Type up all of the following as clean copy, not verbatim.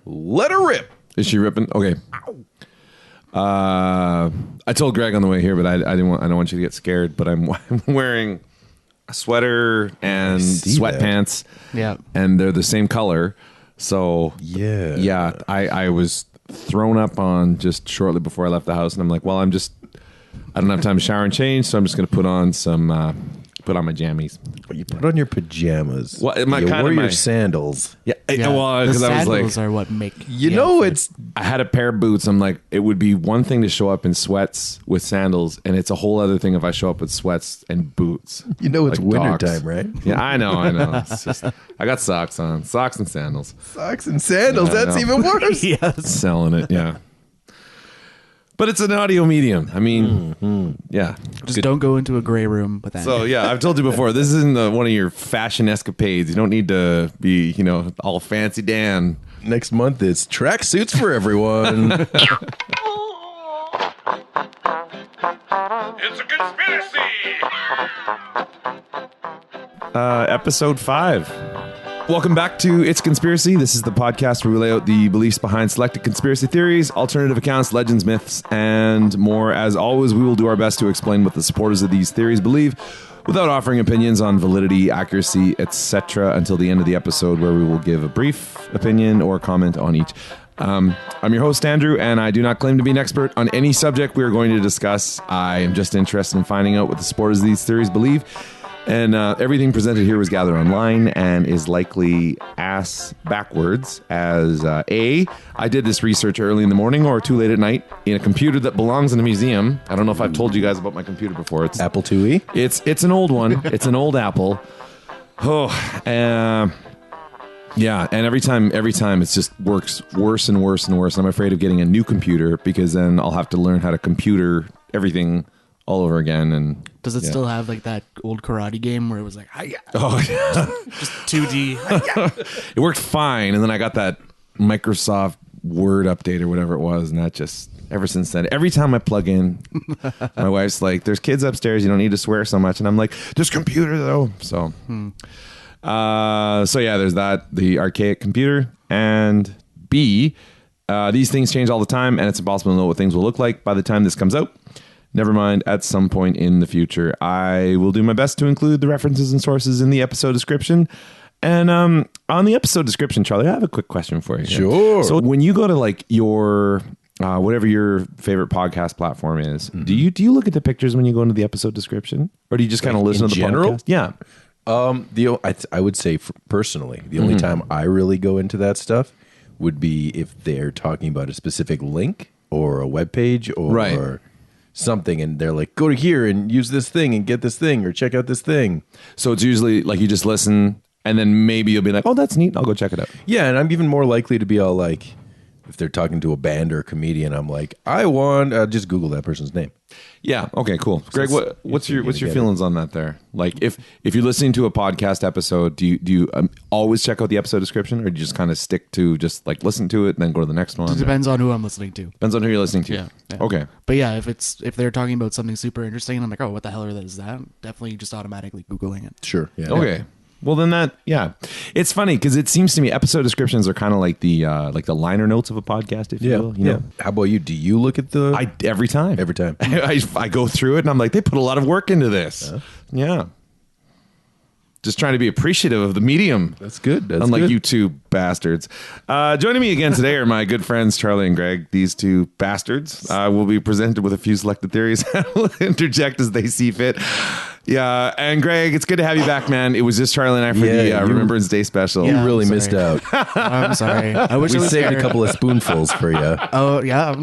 Let her rip. Is she ripping? Okay. I told Greg on the way here, but I don't want you to get scared. But I'm wearing a sweater and sweatpants. Yeah, and they're the same color. So yeah. I was thrown up on just shortly before I left the house, and I'm like, well, I don't have time to shower and change, so I'm just going to put on my jammies. You put on your pajamas. Well, you wore your sandals. Yeah. Well, because I was like, sandals are what make I had a pair of boots. I'm like, it would be one thing to show up in sweats with sandals, and it's a whole other thing if I show up with sweats and boots. It's like wintertime, right? Yeah, I know. It's just, I got socks on, socks and sandals. Socks and sandals. That's even worse. Yes. Selling it, yeah. But it's an audio medium. I mean, yeah. Just don't go into a gray room with that. So, yeah, I've told you before, this isn't one of your fashion escapades. You don't need to be, all fancy Dan. Next month, it's tracksuits for everyone. It's a conspiracy! Episode 5. Welcome back to It's Conspiracy. This is the podcast where we lay out the beliefs behind selected conspiracy theories, alternative accounts, legends, myths, and more. As always, we will do our best to explain what the supporters of these theories believe without offering opinions on validity, accuracy, etc. until the end of the episode, where we will give a brief opinion or comment on each. I'm your host, Andrew, and I do not claim to be an expert on any subject we are going to discuss. I am just interested in finding out what the supporters of these theories believe. And everything presented here was gathered online and is likely ass backwards, as I did this research early in the morning or too late at night in a computer that belongs in a museum. I don't know if I've told you guys about my computer before. It's Apple IIe? It's an old one. It's an old Apple. Yeah, and every time it just works worse and worse and worse. I'm afraid of getting a new computer because then I'll have to learn how to computer everything all over again. And does it still have like that old karate game where it was like, hi-ya. Oh yeah, just 2D? It worked fine, and then I got that Microsoft Word update or whatever it was, and that just ever since then, every time I plug in, my wife's like, "There's kids upstairs. You don't need to swear so much," and I'm like, "This computer though." So, so yeah, there's that, the archaic computer, and B, these things change all the time, and it's impossible to know what things will look like by the time this comes out. Never mind, at some point in the future. I will do my best to include the references and sources in the episode description. And on the episode description, Charlie, I have a quick question for you. Sure. So when you go to like your whatever your favorite podcast platform is, do you look at the pictures when you go into the episode description, or do you just kind of listen to the general podcast? Yeah. I would say personally, the only time I really go into that stuff would be if they're talking about a specific link or a web page or something, and they're like, go to here and use this thing and get this thing or check out this thing. So it's usually like you just listen, and then maybe you'll be like, oh, that's neat, I'll go check it out. Yeah, and I'm even more likely to be all like, if they're talking to a band or a comedian, I'm like, I want just Google that person's name. Yeah. Okay. Cool. Greg, what's your feelings on that? There, like, if you're listening to a podcast episode, do you always check out the episode description, or do you just kind of stick to just like listen to it and then go to the next one? It depends on who I'm listening to. Depends on who you're listening to. Yeah. Okay. But yeah, if they're talking about something super interesting, and I'm like, oh, what the hell is that? Definitely just automatically Googling it. Sure. Yeah. Okay. Well, then it's funny because it seems to me episode descriptions are kind of like the liner notes of a podcast, if you will. You know? How about you? Do you look at the? Every time. I go through it and I'm like, they put a lot of work into this. Yeah. Just trying to be appreciative of the medium. That's good. Unlike you two bastards. Joining me again today are my good friends Charlie and Greg. These two bastards will be presented with a few selected theories. Will interject as they see fit. Yeah, and Greg, it's good to have you back, man. It was just Charlie and I for the Remembrance Day special. You really missed out. I'm sorry. I wish we saved a couple of spoonfuls for you. Oh yeah,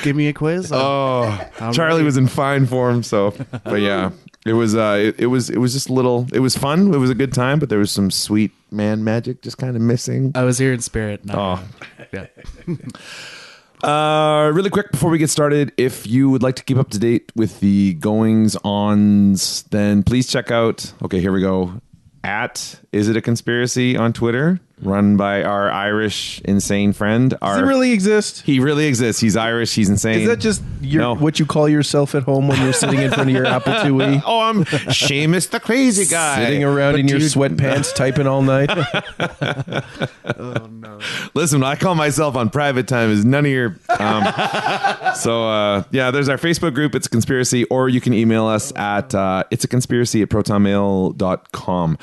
give me a quiz. Charlie was in fine form, so but yeah. It was just a little. It was fun. It was a good time, but there was some sweet man magic just kind of missing. I was here in spirit. No. Yeah. Really quick before we get started, if you would like to keep up to date with the goings-ons, then please check out. Okay, here we go. At Is It a Conspiracy on Twitter. run by our Irish insane friend. Does he really exist? He really exists. He's Irish. He's insane. Is that just what you call yourself at home when you're sitting in front of your Apple IIe? Oh, I'm Seamus the crazy guy. Sitting around in your sweatpants typing all night? Oh, no. Listen, I call myself on private time is none of your... there's our Facebook group, It's a Conspiracy, or you can email us at itsaconspiracy@protonmail.com.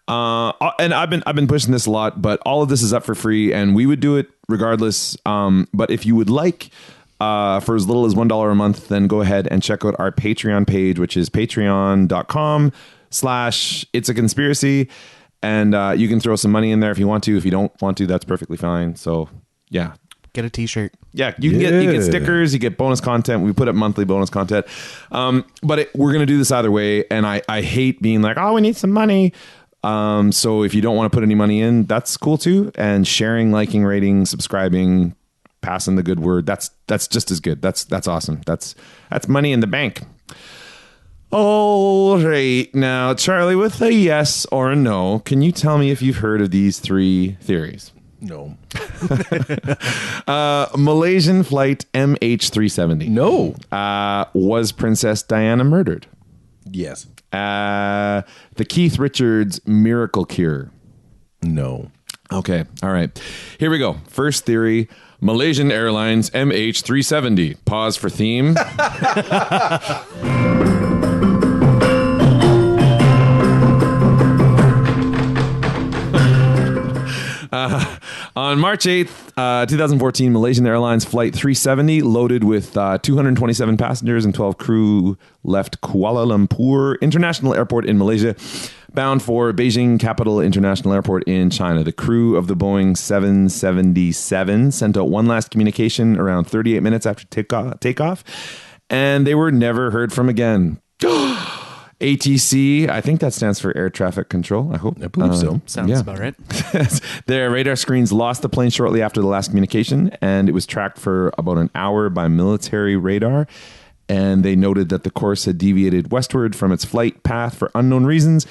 And I've been pushing this a lot, but all of this is up for free, and we would do it regardless. But if you would like, for as little as $1 a month, then go ahead and check out our Patreon page, which is patreon.com/itsaconspiracy. And you can throw some money in there if you want to. If you don't want to, that's perfectly fine. So yeah. Get a t-shirt. Yeah, you get stickers, you get bonus content. We put up monthly bonus content. But we're going to do this either way. And I hate being like, oh, we need some money. So if you don't want to put any money in, that's cool too. And sharing, liking, rating, subscribing, passing the good word, that's just as good. That's awesome. That's money in the bank. All right. Now, Charlie, with a yes or a no, can you tell me if you've heard of these three theories? No. Malaysian Flight MH370. No. Was Princess Diana murdered? Yes. The Keith Richards miracle cure. No. Okay. All right. Here we go. First theory. Malaysian Airlines MH370. Pause for theme. On March 8th, 2014, Malaysian Airlines Flight 370, loaded with 227 passengers and 12 crew, left Kuala Lumpur International Airport in Malaysia, bound for Beijing Capital International Airport in China. The crew of the Boeing 777 sent out one last communication around 38 minutes after takeoff, and they were never heard from again. ATC, I think that stands for Air Traffic Control. I believe so. Sounds about right. Their radar screens lost the plane shortly after the last communication, and it was tracked for about an hour by military radar. And they noted that the course had deviated westward from its flight path for unknown reasons,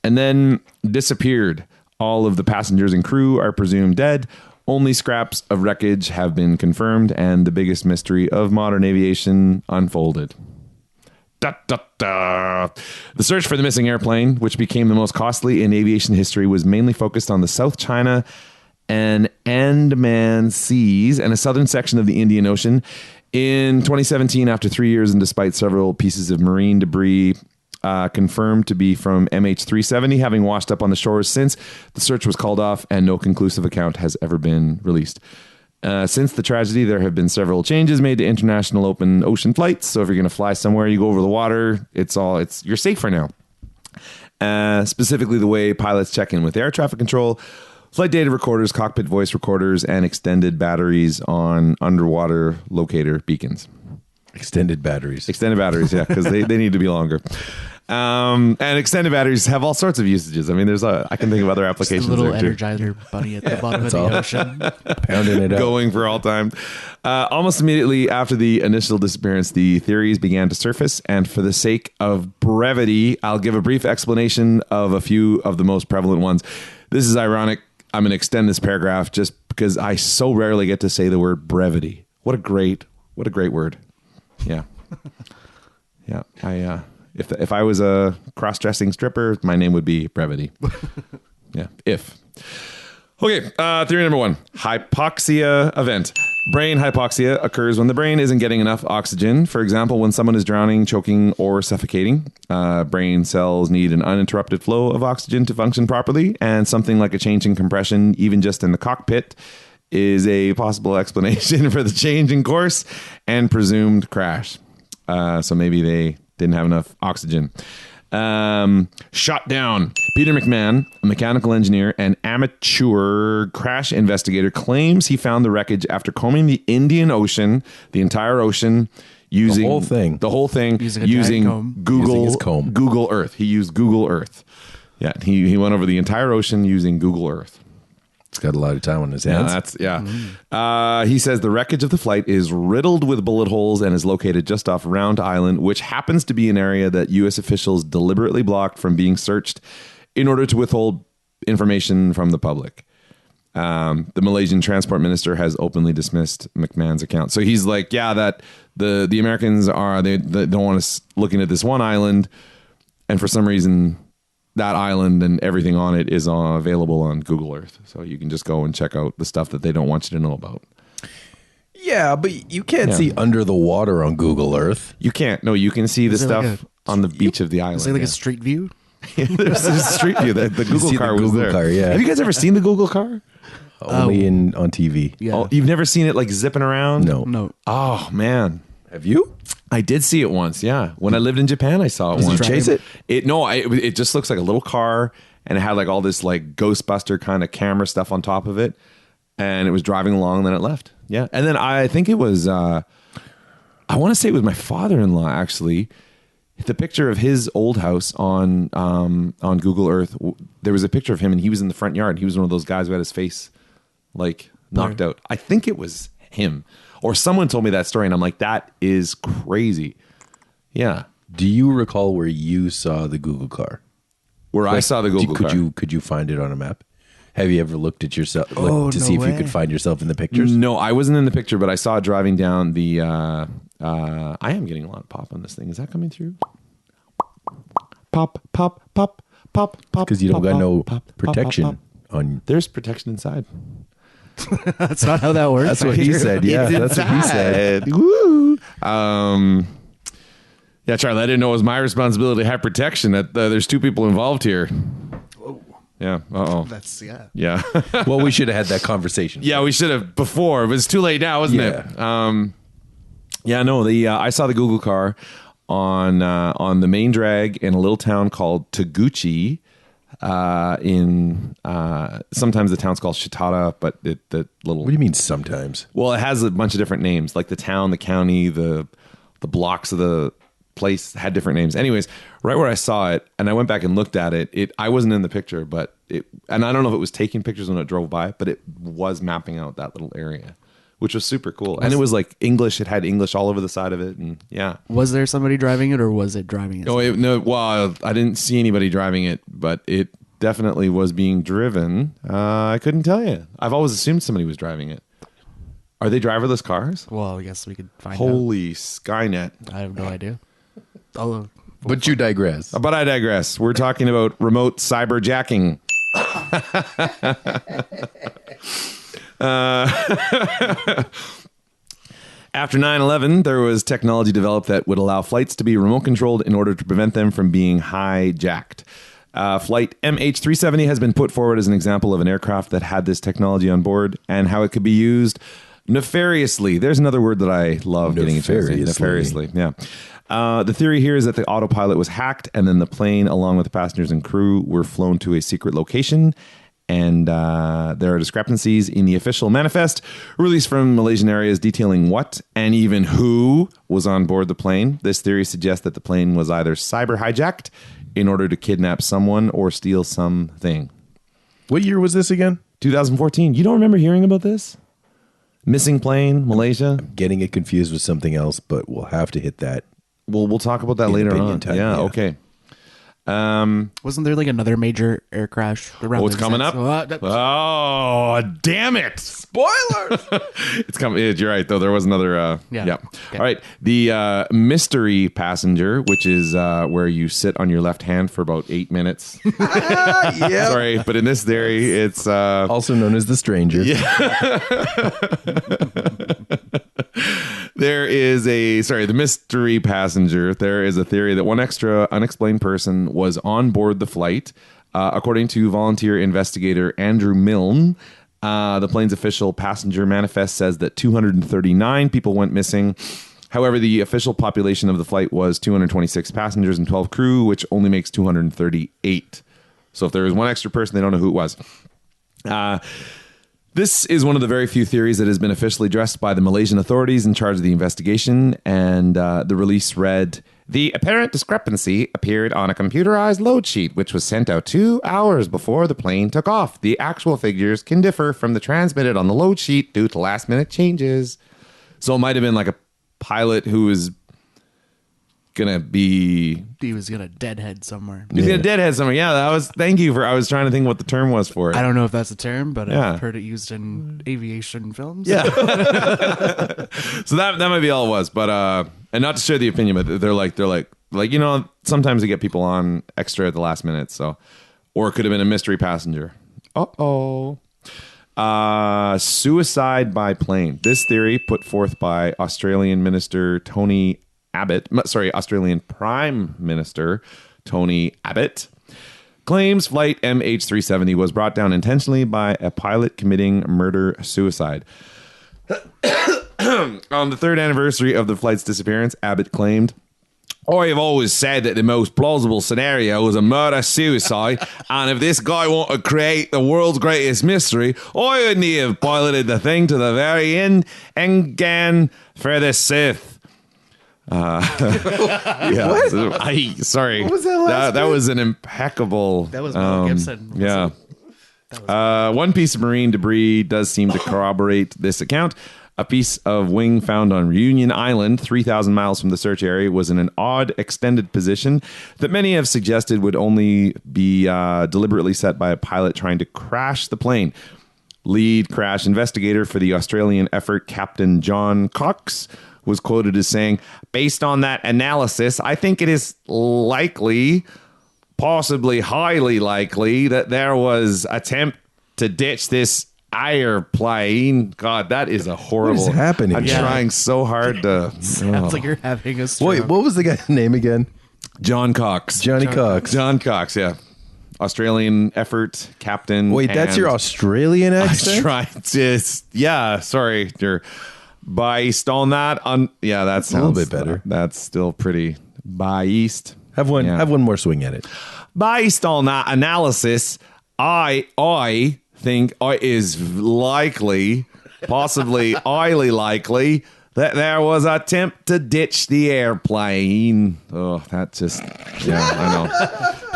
and then disappeared. All of the passengers and crew are presumed dead. Only scraps of wreckage have been confirmed, and the biggest mystery of modern aviation unfolded. Da, da, da. The search for the missing airplane, which became the most costly in aviation history, was mainly focused on the South China and Andaman Seas and a southern section of the Indian Ocean. In 2017, after 3 years and despite several pieces of marine debris confirmed to be from MH370 having washed up on the shores since, the search was called off and no conclusive account has ever been released. Since the tragedy, there have been several changes made to international open ocean flights. So if you're going to fly somewhere, you go over the water, you're safer now. Specifically, the way pilots check in with air traffic control, flight data recorders, cockpit voice recorders, and extended batteries on underwater locator beacons. Extended batteries, yeah, because they need to be longer. And extended batteries have all sorts of usages. I mean, I can think of other applications. Just a little there Energizer bunny at the bottom of the ocean. Pounding it out. Going for all time. Almost immediately after the initial disappearance, the theories began to surface. And for the sake of brevity, I'll give a brief explanation of a few of the most prevalent ones. This is ironic. I'm going to extend this paragraph just because I so rarely get to say the word brevity. What a great word. Yeah. Yeah. If I was a cross-dressing stripper, my name would be Brevity. Yeah, if. Okay, theory number one. Hypoxia event. Brain hypoxia occurs when the brain isn't getting enough oxygen. For example, when someone is drowning, choking, or suffocating. Brain cells need an uninterrupted flow of oxygen to function properly, and something like a change in compression, even just in the cockpit, is a possible explanation for the change in course and presumed crash. So maybe they didn't have enough oxygen. Shot down. Peter McMahon, a mechanical engineer and amateur crash investigator, claims he found the wreckage after combing the Indian Ocean, the entire ocean, using the whole thing using Google Earth. He used Google Earth. Yeah, he went over the entire ocean using Google Earth. He's got a lot of time on his hands. He says the wreckage of the flight is riddled with bullet holes and is located just off Round Island, which happens to be an area that U.S. officials deliberately blocked from being searched in order to withhold information from the public. The Malaysian transport minister has openly dismissed McMahon's account. So he's like, yeah, that the Americans they don't want us looking at this one island, and for some reason that island and everything on it is available on Google Earth. So you can just go and check out the stuff that they don't want you to know about. Yeah, but you can't see under the water on Google Earth. You can't. No, you can see the stuff on the beach of the island. Is it like a street view? There's a street view. The Google car was there. Car, yeah. Have you guys ever seen the Google car? Only on TV. Yeah. Oh, you've never seen it like zipping around? No. Oh, man. Have you? I did see it once, yeah. When I lived in Japan, I saw it once. Did you chase it? It just looks like a little car, and it had like all this like Ghostbuster kind of camera stuff on top of it, and it was driving along, and then it left. Yeah. And then I think it was, I want to say it was my father-in-law, actually. The picture of his old house on Google Earth, there was a picture of him, and he was in the front yard. He was one of those guys who had his face like knocked out. I think it was him. Or someone told me that story, and I'm like, that is crazy. Yeah. Do you recall where you saw the Google car? Where I saw the Google car. Could you find it on a map? Have you ever looked at yourself to see if way. you could find yourself in the pictures? No, I wasn't in the picture, but I saw it driving down the... I am getting a lot of pop on this thing. Is that coming through? Pop, pop, pop, pop, pop. Because you don't got no pop, protection pop, pop. on... There's protection inside. That's not how that works. That's what he said. Yeah, that's what he said. Woo. Yeah, Charlie, I didn't know it was my responsibility to have protection. That there's two people involved here. Whoa. Yeah. Uh-oh. That's, yeah. Yeah. Well, we should have had that conversation. Yeah, we should have before, but it's too late now, isn't it? Yeah, no, I saw the Google car on the main drag in a little town called Taguchi. Sometimes the town's called Shitada, but the little... What do you mean sometimes? Well, it has a bunch of different names, like the town, the county, the blocks of the place had different names. Anyways, right where I saw it, and I went back and looked at it, I wasn't in the picture, but and I don't know if it was taking pictures when it drove by, but it was mapping out that little area, which was super cool. And it was like English. It had English all over the side of it, and yeah. Was there somebody driving it, or was it driving it? No. Well, I didn't see anybody driving it, but it definitely was being driven. I couldn't tell you. I've always assumed somebody was driving it. Are they driverless cars? Well, I guess we could find out. Holy Skynet. I have no idea. But you digress. But I digress. We're talking about remote cyberjacking. After 9/11, there was technology developed that would allow flights to be remote controlled in order to prevent them from being hijacked. Flight MH370 has been put forward as an example of an aircraft that had this technology on board and how it could be used nefariously. There's another word that I love getting into. Nefariously, yeah. The theory here is that the autopilot was hacked, and then the plane, along with the passengers and crew, were flown to a secret location. And there are discrepancies in the official manifest released from Malaysian areas detailing what and even who was on board the plane. This theory suggests that the plane was either cyber hijacked in order to kidnap someone or steal something. What year was this again? 2014. You don't remember hearing about this? Missing plane, Malaysia? Getting it confused with something else, but we'll have to hit that. We'll talk about that later on. Time, yeah, okay. Wasn't there like another major air crash around? Oh, it's coming up. Oh, damn it! Spoilers. It's coming. You're right, though. There was another. Yeah. Okay. All right. The mystery passenger, which is where you sit on your left hand for about 8 minutes. Yeah. Sorry, but in this theory, it's also known as the stranger. Yeah. The mystery passenger. There is a theory that one extra unexplained person was on board the flight. According to volunteer investigator Andrew Milne, the plane's official passenger manifest says that 239 people went missing. However, the official population of the flight was 226 passengers and 12 crew, which only makes 238. So if there was one extra person, they don't know who it was. This is one of the very few theories that has been officially addressed by the Malaysian authorities in charge of the investigation, and the release read, "The apparent discrepancy appeared on a computerized load sheet, which was sent out 2 hours before the plane took off. The actual figures can differ from the transmitted on the load sheet due to last-minute changes." So it might have been like a pilot who was gonna be. He was gonna deadhead somewhere. He's gonna deadhead somewhere. Yeah, that was. Thank you for. I was trying to think what the term was for it. I don't know if that's a term, but Yeah. I've heard it used in aviation films. Yeah. So that might be all it was, but and not to share the opinion, but they're like sometimes they get people on extra at the last minute, so or it could have been a mystery passenger. Suicide by plane. This theory put forth by Australian Prime Minister Tony Abbott claims flight MH370 was brought down intentionally by a pilot committing murder-suicide. On the third anniversary of the flight's disappearance, Abbott claimed, I have always said that the most plausible scenario was a murder-suicide, and if this guy wanted to create the world's greatest mystery, why wouldn't he have piloted the thing to the very end and gone for the Sith? Yeah. Sorry. What was that last that was an impeccable. That was Mel Gibson. Yeah. One piece of marine debris does seem to corroborate this account. A piece of wing found on Reunion Island, 3,000 miles from the search area, was in an odd extended position that many have suggested would only be deliberately set by a pilot trying to crash the plane. Lead crash investigator for the Australian effort, Captain John Cox, was quoted as saying, based on that analysis, I think it is likely, possibly highly likely, that there was attempt to ditch this airplane. God, that is a horrible. What is happening? I'm trying so hard to. Sounds like you're having a stroke. Wait, what was the guy's name again? John Cox. Johnny Cox. John Cox, yeah. Australian effort captain. Wait, that's your Australian accent? I tried to. Yeah, sorry. You're based on that. Yeah, that sounds a little bit better. That's still pretty based. Have one more swing at it. Based on that analysis, I think it is likely, possibly highly likely, that there was an attempt to ditch the airplane. Oh, that just, yeah, I know.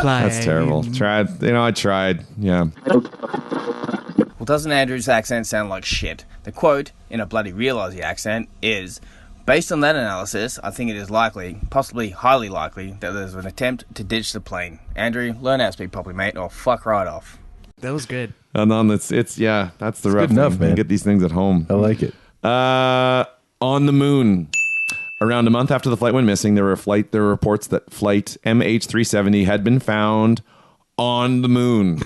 That's terrible. I tried. Yeah. Well, doesn't Andrew's accent sound like shit? The quote, in a bloody real Aussie accent, is, based on that analysis, I think it is likely, possibly highly likely, that there's an attempt to ditch the plane. Andrew, learn how to speak properly, mate, or fuck right off. That was good. And then that's the rough good enough, thing. man. You get these things at home. I like it. On the moon. Around a month after the flight went missing, there were reports that flight MH370 had been found on the moon.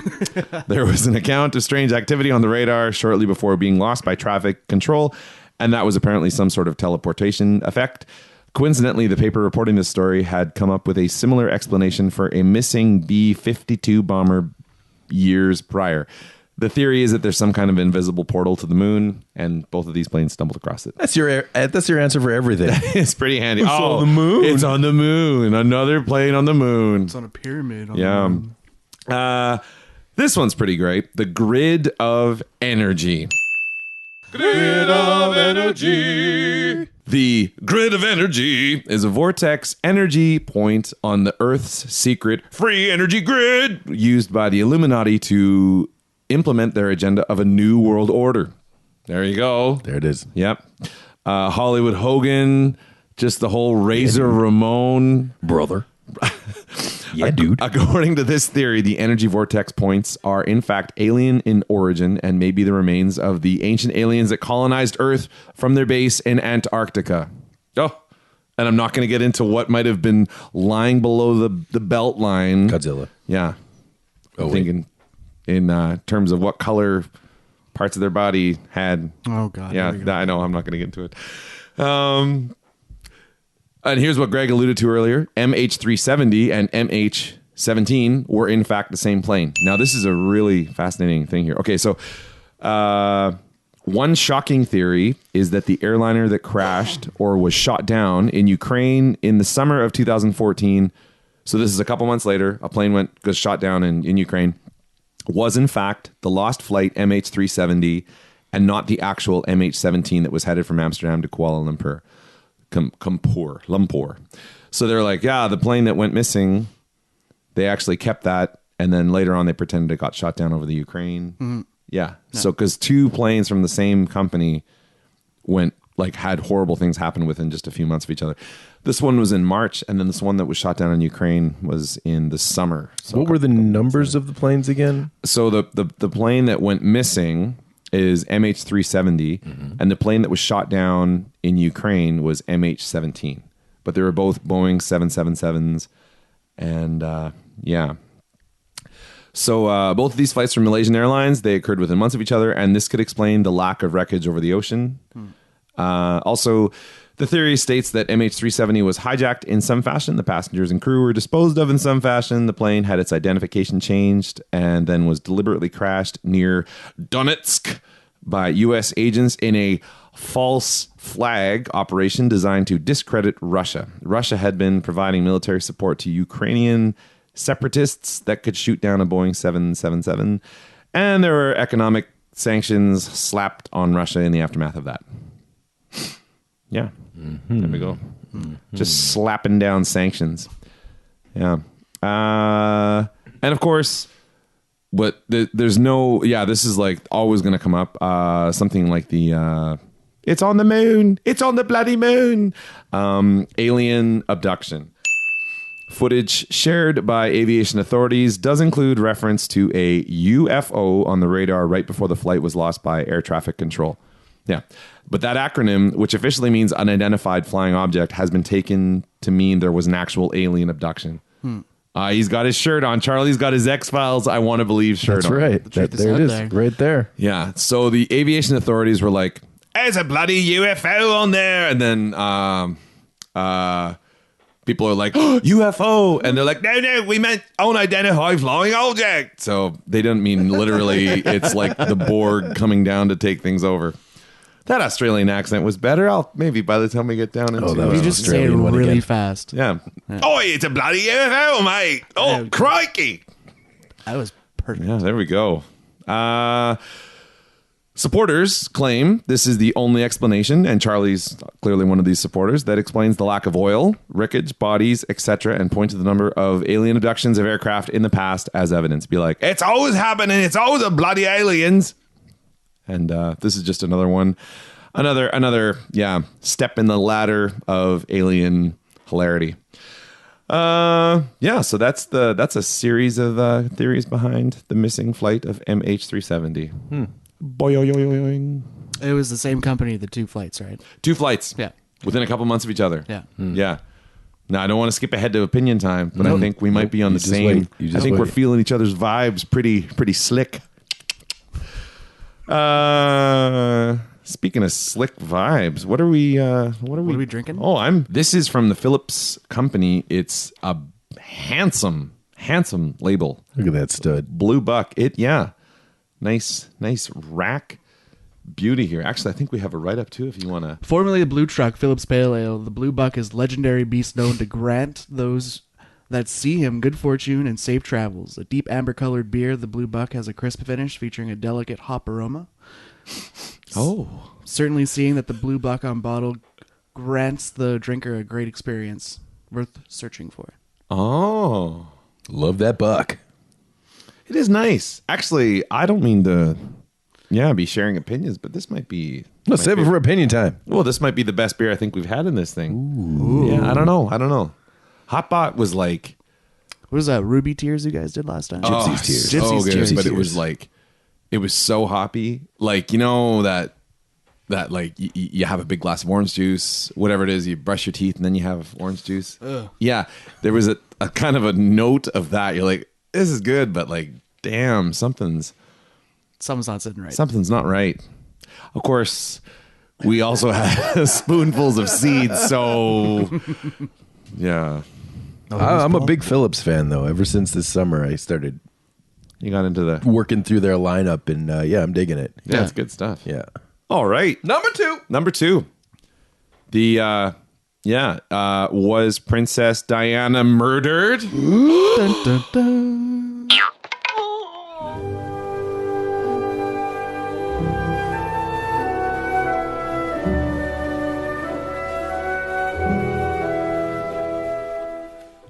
There was an account of strange activity on the radar shortly before being lost by traffic control, and that was apparently some sort of teleportation effect. Coincidentally, the paper reporting this story had come up with a similar explanation for a missing B-52 bomber years prior. The theory is that there's some kind of invisible portal to the moon, and both of these planes stumbled across it. That's your answer for everything. It's pretty handy. It's on the moon. It's on the moon. Another plane on the moon. It's on a pyramid. On the moon. This one's pretty great. The grid of energy. Grid of energy. The grid of energy is a vortex energy point on the Earth's secret free energy grid used by the Illuminati to implement their agenda of a new world order. There you go. There it is. Yep. Hollywood Hogan, just the whole Razor Ramon. Brother. Yeah, dude. According to this theory, the energy vortex points are in fact alien in origin and may be the remains of the ancient aliens that colonized Earth from their base in Antarctica. Oh, and I'm not going to get into what might have been lying below the belt line. Godzilla. Yeah. Oh, I'm thinking in terms of what color parts of their body had. Oh, God. Yeah, I know. I'm not going to get into it. And here's what Greg alluded to earlier. MH370 and MH17 were in fact the same plane. Now, this is a really fascinating thing here. Okay, so one shocking theory is that the airliner that crashed or was shot down in Ukraine in the summer of 2014, so this is a couple months later, a plane was shot down in Ukraine, was in fact the lost flight MH370 and not the actual MH17 that was headed from Amsterdam to Kuala Lumpur. Lumpur. So they're like, yeah, the plane that went missing, they actually kept that, and then later on they pretended it got shot down over the Ukraine. Mm-hmm. Yeah. No. So because two planes from the same company went like had horrible things happen within just a few months of each other. This one was in March, and then this one that was shot down in Ukraine was in the summer. So what were the numbers of the planes again? So the plane that went missing is MH370, and the plane that was shot down in Ukraine was MH17. But they were both Boeing 777s, and yeah. So both of these flights from Malaysian Airlines, they occurred within months of each other, and this could explain the lack of wreckage over the ocean. Also, the theory states that MH370 was hijacked in some fashion. The passengers and crew were disposed of in some fashion. The plane had its identification changed and then was deliberately crashed near Donetsk by U.S. agents in a false flag operation designed to discredit Russia. Russia had been providing military support to Ukrainian separatists that could shoot down a Boeing 777, and there were economic sanctions slapped on Russia in the aftermath of that. Yeah, there we go. Just slapping down sanctions. Yeah, and of course, there's no. Yeah, this is like always going to come up. Something like the it's on the moon. It's on the bloody moon. Alien abduction. Footage shared by aviation authorities does include reference to a UFO on the radar right before the flight was lost by air traffic control. Yeah. But that acronym, which officially means unidentified flying object, has been taken to mean there was an actual alien abduction. He's got his shirt on. Charlie's got his X-Files, I want to believe shirt on. That's right. There it is. Right there. Yeah. So the aviation authorities were like, there's a bloody UFO on there. And then people are like, oh, UFO. And they're like, no, we meant unidentified flying object. So they didn't mean literally. It's like the Borg coming down to take things over. That Australian accent was better. Maybe by the time we get down into you just say it really fast. Yeah. Oh, it's a bloody UFO, mate. Oh, crikey. That was perfect. Yeah, there we go. Supporters claim this is the only explanation, and Charlie's clearly one of these supporters, that explains the lack of oil, wreckage, bodies, etc., and point to the number of alien abductions of aircraft in the past as evidence. Be like, it's always happening. It's always a bloody aliens. And this is just another one. Another step in the ladder of alien hilarity. So that's a series of theories behind the missing flight of MH370. Boing. It was the same company, the two flights, right? Two flights. Yeah. Within a couple months of each other. Yeah. Yeah. Now, I don't want to skip ahead to opinion time, but I think we might be on the same. I think we're feeling each other's vibes pretty slick. Speaking of slick vibes, what are we drinking? Oh, this is from the Phillips company. It's a handsome label. Look at that stud. Blue Buck. Nice rack beauty here. Actually, I think we have a write-up too if you want to. Formerly a Blue Truck, Phillips Pale Ale, the Blue Buck is legendary beast known to grant those that see him good fortune and safe travels. A deep amber-colored beer, the Blue Buck has a crisp finish featuring a delicate hop aroma. Oh. Certainly seeing that the Blue Buck on bottle grants the drinker a great experience. Worth searching for. Oh. Love that buck. It is nice. Actually, I don't mean to be sharing opinions, but this might be... Let's save it for opinion time. Well, this might be the best beer I think we've had in this thing. Ooh. Yeah, I don't know. Hotbot was like... What was that, Ruby Tears you guys did last time? Gypsy's Tears. Gypsy's Tears. But it was like... It was so hoppy. Like, you know that like you have a big glass of orange juice, whatever it is, you brush your teeth and then you have orange juice. Ugh. Yeah, there was a kind of a note of that. You're like, this is good, but like, damn, something's not sitting right. Something's not right. Of course, we also had spoonfuls of seeds, so yeah. I'm a big Phillips fan, though. Ever since this summer, I started... You got into the... working through their lineup, and I'm digging it. Yeah, it's good stuff. Yeah. All right. Number two. The, was Princess Diana murdered? Dun, dun, dun.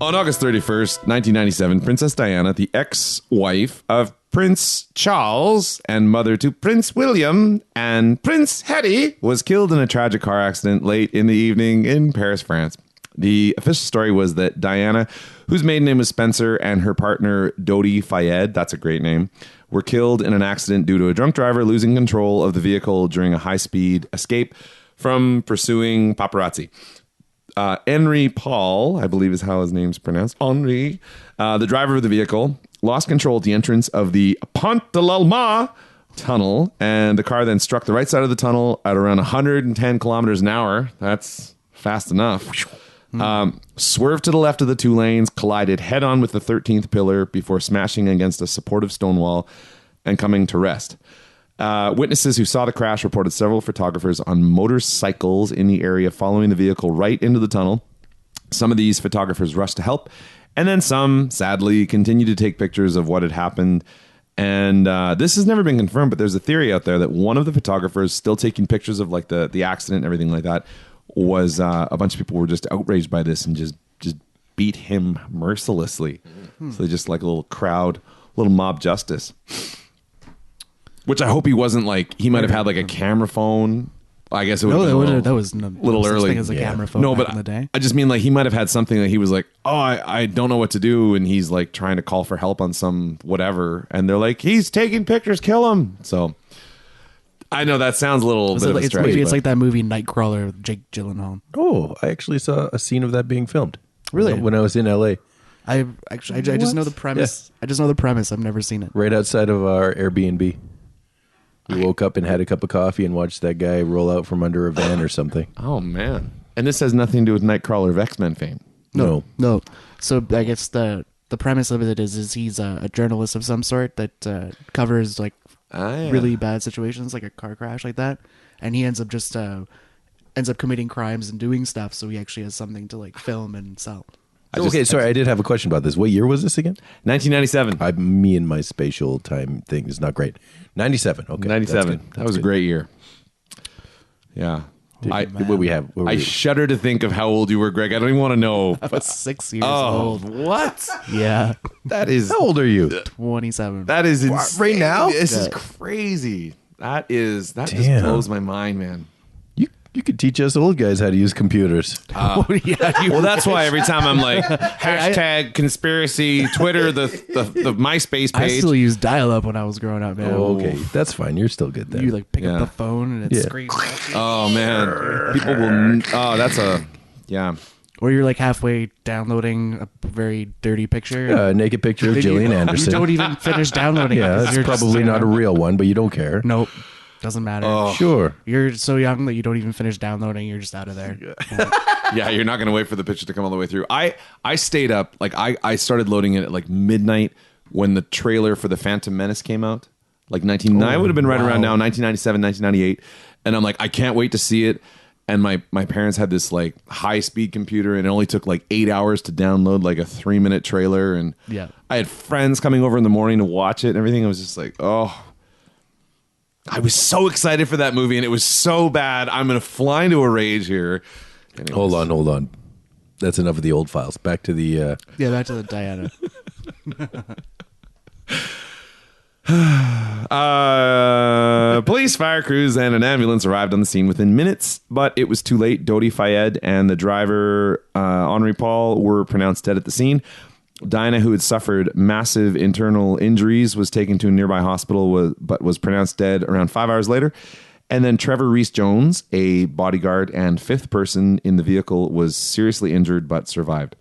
On August 31st, 1997, Princess Diana, the ex-wife of Prince Charles and mother to Prince William and Prince Harry, was killed in a tragic car accident late in the evening in Paris, France. The official story was that Diana, whose maiden name was Spencer, and her partner Dodi Fayed, that's a great name, were killed in an accident due to a drunk driver losing control of the vehicle during a high-speed escape from pursuing paparazzi. Henri Paul, I believe is how his name's pronounced, Henri, the driver of the vehicle, lost control at the entrance of the Pont de l'Alma tunnel, and the car then struck the right side of the tunnel at around 110 kilometers an hour. That's fast enough. Swerved to the left of the two lanes, collided head-on with the 13th pillar before smashing against a supportive stone wall and coming to rest. Witnesses who saw the crash reported several photographers on motorcycles in the area following the vehicle right into the tunnel. Some of these photographers rushed to help, and then some, sadly, continued to take pictures of what had happened. And this has never been confirmed, but there's a theory out there that one of the photographers still taking pictures of like the accident and everything like that was a bunch of people were just outraged by this and just beat him mercilessly. So they just like a little crowd, little mob justice. Which I hope he wasn't like, he might have had like a camera phone. I guess it would that was a little early. thing as a camera phone back in the day. I just mean like he might have had something that he was like, oh, I don't know what to do. And he's like trying to call for help on some whatever. And they're like, he's taking pictures, kill him. So I know that sounds a little bit of a stretch. It's like that movie Nightcrawler with Jake Gyllenhaal. Oh, I actually saw a scene of that being filmed. Really? When I was in LA. I just know the premise. Yeah. I just know the premise. I've never seen it. Right outside of our Airbnb. We woke up and had a cup of coffee and watched that guy roll out from under a van or something. Oh, man. And this has nothing to do with Nightcrawler of X-Men fame. No. So I guess the premise of it is he's a journalist of some sort that covers like really bad situations, like a car crash like that, and he ends up committing crimes and doing stuff. So he actually has something to like film and sell. Sorry, I did have a question about this. What year was this again? 1997. Me and my spatial time thing is not great. 97. Okay, 97. That was a great year. Yeah. I shudder to think of how old you were, Greg. I don't even want to know. I was 6 years old. What? Yeah. That is. How old are you? 27. That is insane. Right now? This is crazy. That just blows my mind, man. You could teach us old guys how to use computers. Well, that's why every time I'm like, hashtag conspiracy, Twitter, the MySpace page. I still used dial-up when I was growing up, man. Oh, okay, that's fine. You're still good there. You like pick up the phone and it screams. Oh, man. People will... Oh, that's a... Yeah. Or you're like halfway downloading a very dirty picture. Naked picture of Gillian Anderson. You don't even finish downloading it. Yeah, it's probably not a real one, but you don't care. Nope. Doesn't matter. Oh. Sure. You're so young that you don't even finish downloading. You're just out of there. Yeah, you're not going to wait for the picture to come all the way through. I stayed up. Like I started loading it at like midnight when the trailer for The Phantom Menace came out. Like 1990. It would have been right around now, 1997, 1998. And I'm like, I can't wait to see it. And my parents had this like high speed computer, and it only took like 8 hours to download like a 3-minute trailer. And I had friends coming over in the morning to watch it and everything. I was just like, oh. I was so excited for that movie, and it was so bad. I'm going to fly into a rage here. Anyways. Hold on. That's enough of the old files. Back to the... back to the Diana. Police, fire crews, and an ambulance arrived on the scene within minutes, but it was too late. Dodi Fayed and the driver, Henri Paul, were pronounced dead at the scene. Diana, who had suffered massive internal injuries, was taken to a nearby hospital, but was pronounced dead around 5 hours later. And then Trevor Rees-Jones, a bodyguard and fifth person in the vehicle, was seriously injured but survived.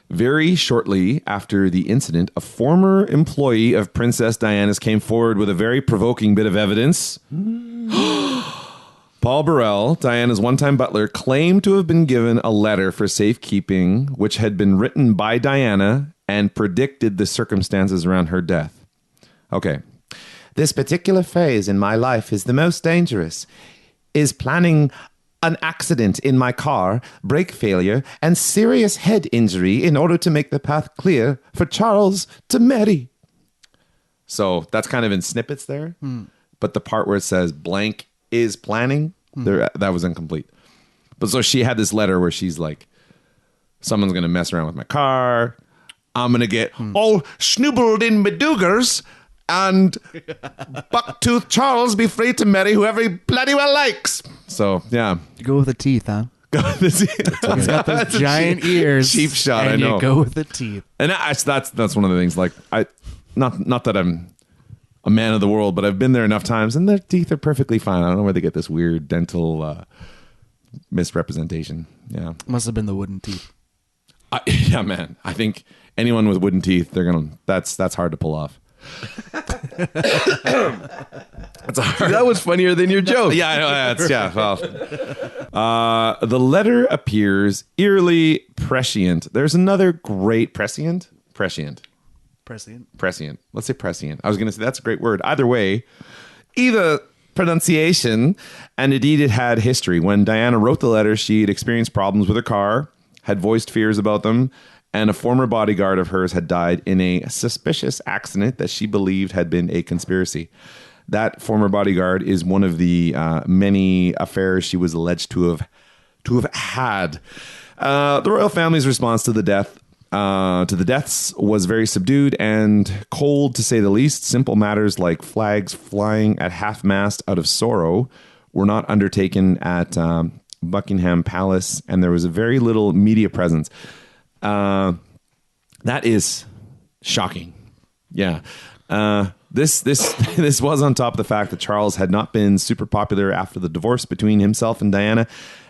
Very shortly after the incident, a former employee of Princess Diana's came forward with a very provoking bit of evidence. Paul Burrell, Diana's one-time butler, claimed to have been given a letter for safekeeping, which had been written by Diana and predicted the circumstances around her death. Okay. This particular phase in my life is the most dangerous. Is planning an accident in my car, brake failure, and serious head injury in order to make the path clear for Charles to marry. So that's kind of in snippets there. But the part where it says blank is planning, that was incomplete. But so she had this letter where she's like, someone's going to mess around with my car. I'm going to get all snoobled in bedoogers and Bucktooth Charles be free to marry whoever he bloody well likes. So, yeah. You go with the teeth, huh? He's got those giant ears. Cheap shot, and I know. you go with the teeth. And that's one of the things. Like, not that I'm a man of the world, but I've been there enough times, and their teeth are perfectly fine. I don't know where they get this weird dental misrepresentation. Yeah, Must have been the wooden teeth. yeah, man. I think anyone with wooden teeth, that's hard to pull off. That was funnier than your joke. Yeah, I know. The letter appears eerily prescient. There's another great prescient. Prescient. Let's say prescient. I was going to say that's a great word. Either way, either pronunciation, and indeed it had history. When Diana wrote the letter, she had experienced problems with her car, had voiced fears about them, and a former bodyguard of hers had died in a suspicious accident that she believed had been a conspiracy. That former bodyguard is one of the many affairs she was alleged to have had. The royal family's response to the deaths was very subdued and cold, to say the least. Simple matters like flags flying at half-mast out of sorrow were not undertaken at Buckingham Palace, and there was a very little media presence. That is shocking. Yeah. This was on top of the fact that Charles had not been super popular after the divorce between himself and Diana,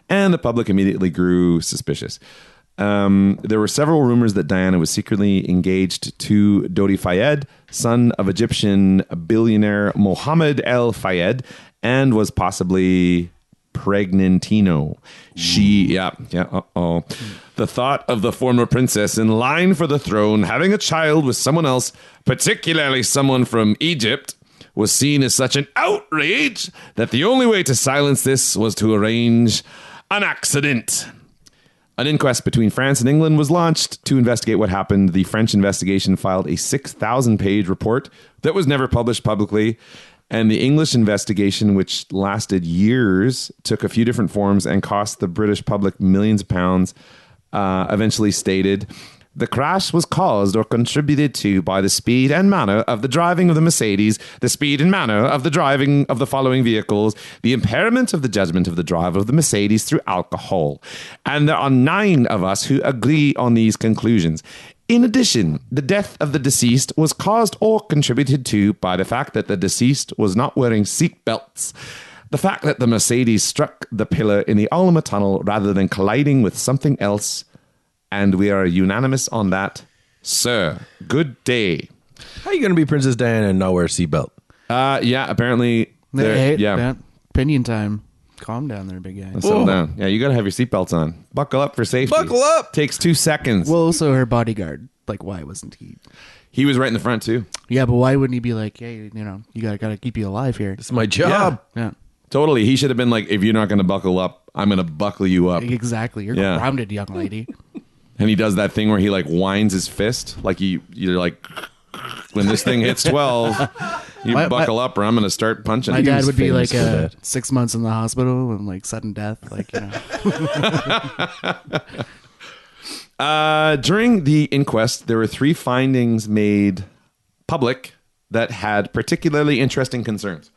and the public immediately grew suspicious. There were several rumors that Diana was secretly engaged to Dodi Fayed, son of Egyptian billionaire Mohammed El Fayed, and was possibly pregnantino. The thought of the former princess in line for the throne having a child with someone else, particularly someone from Egypt, was seen as such an outrage that the only way to silence this was to arrange an accident. An inquest between France and England was launched to investigate what happened. The French investigation filed a 6,000-page report that was never published publicly. And the English investigation, which lasted years, took a few different forms and cost the British public millions of pounds, eventually stated, the crash was caused or contributed to by the speed and manner of the driving of the Mercedes, the speed and manner of the driving of the following vehicles, the impairment of the judgment of the driver of the Mercedes through alcohol. And there are 9 of us who agree on these conclusions. In addition, the death of the deceased was caused or contributed to by the fact that the deceased was not wearing seat belts. The fact that the Mercedes struck the pillar in the Alma Tunnel rather than colliding with something else. And we are unanimous on that, sir. Good day. How are you going to be Princess Diana and not wear a seatbelt? Yeah, apparently. Hey, Yeah. Opinion time. Calm down there, big guy. Settle down. Yeah, you got to have your seatbelts on. Buckle up for safety. Buckle up! Takes 2 seconds. Well, also her bodyguard. Like, why wasn't he? He was right in the front, too. Yeah, but why wouldn't he be like, hey, you gotta keep you alive here? It's my job. Yeah. Totally. He should have been like, if you're not going to buckle up, I'm going to buckle you up. Exactly. You're Yeah. grounded, young lady. And he does that thing where he like winds his fist. Like you're like, when this thing hits 12, you buckle up or I'm going to start punching. My dad would be famous like for that. 6 months in the hospital and like sudden death. Like, During the inquest, there were 3 findings made public that had particularly interesting concerns.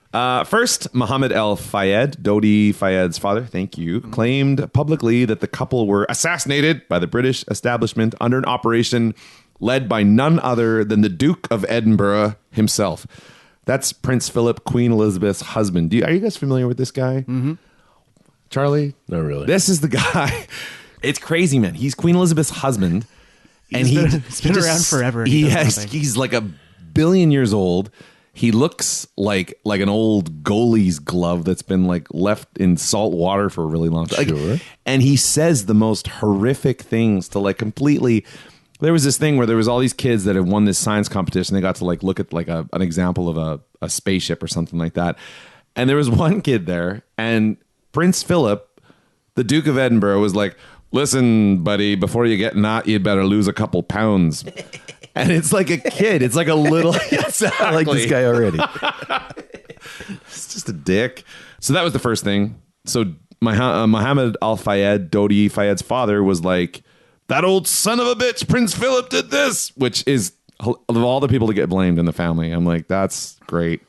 First, Mohammed El Fayed, Dodi Fayed's father, thank you, claimed publicly that the couple were assassinated by the British establishment under an operation led by none other than the Duke of Edinburgh himself. That's Prince Philip, Queen Elizabeth's husband. Are you guys familiar with this guy? Mm-hmm. Charlie? Not really. This is the guy. It's crazy, man. He's Queen Elizabeth's husband. He's been around forever. He's like 1 billion years old. He looks like an old goalie's glove that's been like left in salt water for a really long time. Sure. And he says the most horrific things to like completely. There was this thing where there was all these kids that had won this science competition. They got to like look at like an example of a spaceship or something like that. And there was one kid there, and Prince Philip, the Duke of Edinburgh, was like, listen, buddy, before you get knocked, you'd better lose a couple pounds. And it's like a kid. It's like a little... Exactly. I like this guy already. It's just a dick. So that was the first thing. So Mohammed Al Fayed, Dodi Fayed's father, was like, that old son of a bitch, Prince Philip did this, which is of all the people to get blamed in the family. I'm like, that's great.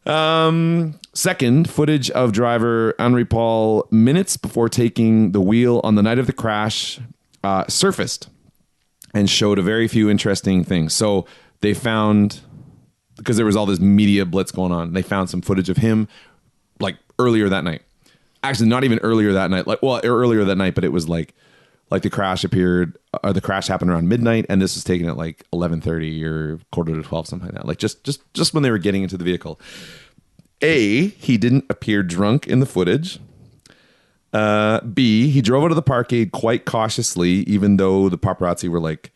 Second, footage of driver Henri Paul minutes before taking the wheel on the night of the crash surfaced and showed a very few interesting things. So they found, because there was all this media blitz going on, they found some footage of him like earlier that night. Actually, not even earlier that night. Earlier that night, but it was like the crash appeared, or the crash happened around midnight, and this was taken at like 11:30 or quarter to 12, something like that. Like just when they were getting into the vehicle. A, he didn't appear drunk in the footage. B, he drove out of the parkade quite cautiously, even though the paparazzi were like,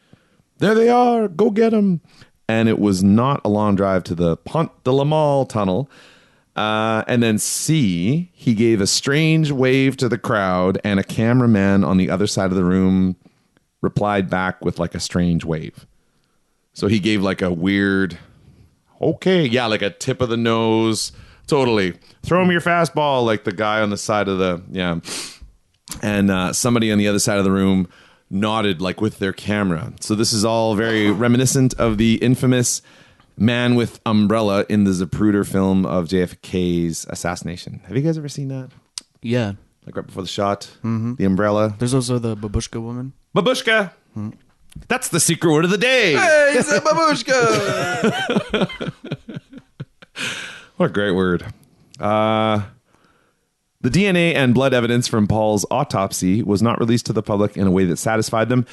"There they are, go get them." And it was not a long drive to the Pont de la Mall tunnel. And then C, he gave a strange wave to the crowd, and a cameraman on the other side of the room replied back with like a strange wave. So he gave like a weird, okay, yeah, like a tip of the nose, totally. Throw him your fastball, like the guy on the side of the, yeah. And somebody on the other side of the room nodded like with their camera. So this is all very reminiscent of the infamous man with umbrella in the Zapruder film of JFK's assassination. Have you guys ever seen that? Yeah. Like right before the shot? Mm-hmm. The umbrella. There's also the babushka woman. Babushka! Mm-hmm. That's the secret word of the day! Hey, it's a babushka! What a great word. The DNA and blood evidence from Paul's autopsy was not released to the public in a way that satisfied them.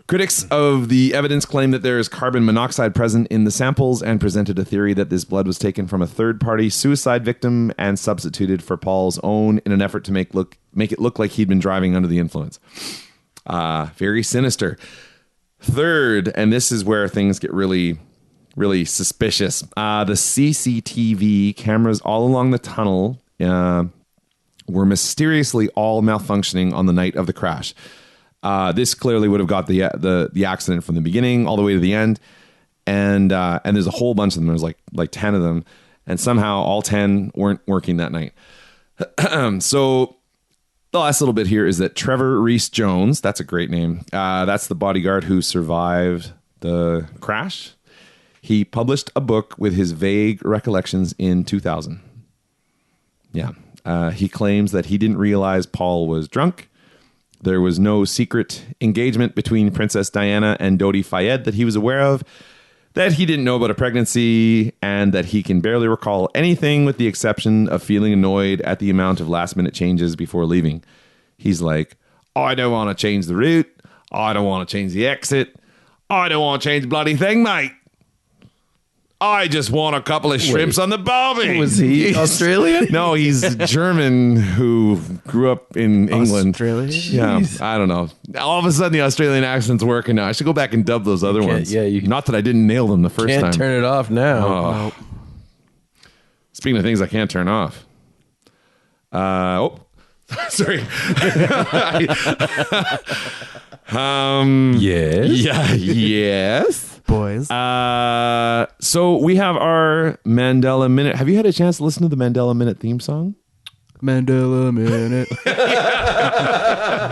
Critics of the evidence claim that there is carbon monoxide present in the samples and presented a theory that this blood was taken from a third-party suicide victim and substituted for Paul's own in an effort to make it look like he'd been driving under the influence. Very sinister. Third, and this is where things get really, really suspicious. The CCTV cameras all along the tunnel were mysteriously all malfunctioning on the night of the crash. This clearly would have got the accident from the beginning all the way to the end, and there's a whole bunch of them. There's like 10 of them, and somehow all 10 weren't working that night. So the last little bit here is that Trevor Rees-Jones, that's a great name. That's the bodyguard who survived the crash. He published a book with his vague recollections in 2000. Yeah, he claims that he didn't realize Paul was drunk. There was no secret engagement between Princess Diana and Dodi Fayed that he was aware of, that he didn't know about a pregnancy, and that he can barely recall anything with the exception of feeling annoyed at the amount of last-minute changes before leaving. He's like, I don't want to change the route. I don't want to change the exit. I don't want to change the bloody thing, mate. I just want a couple of shrimps on the barbie. Was he Australian? No, he's German who grew up in England. Australia? Yeah, I don't know. All of a sudden, the Australian accent's working now. I should go back and dub those other ones. Yeah, you not that I didn't nail them the first time. Can't turn it off now. Oh. Speaking of things I can't turn off. Sorry. Yes. Yeah. Yes. Boys. So we have our Mandela Minute. Have you had a chance to listen to the Mandela Minute theme song? Mandela Minute.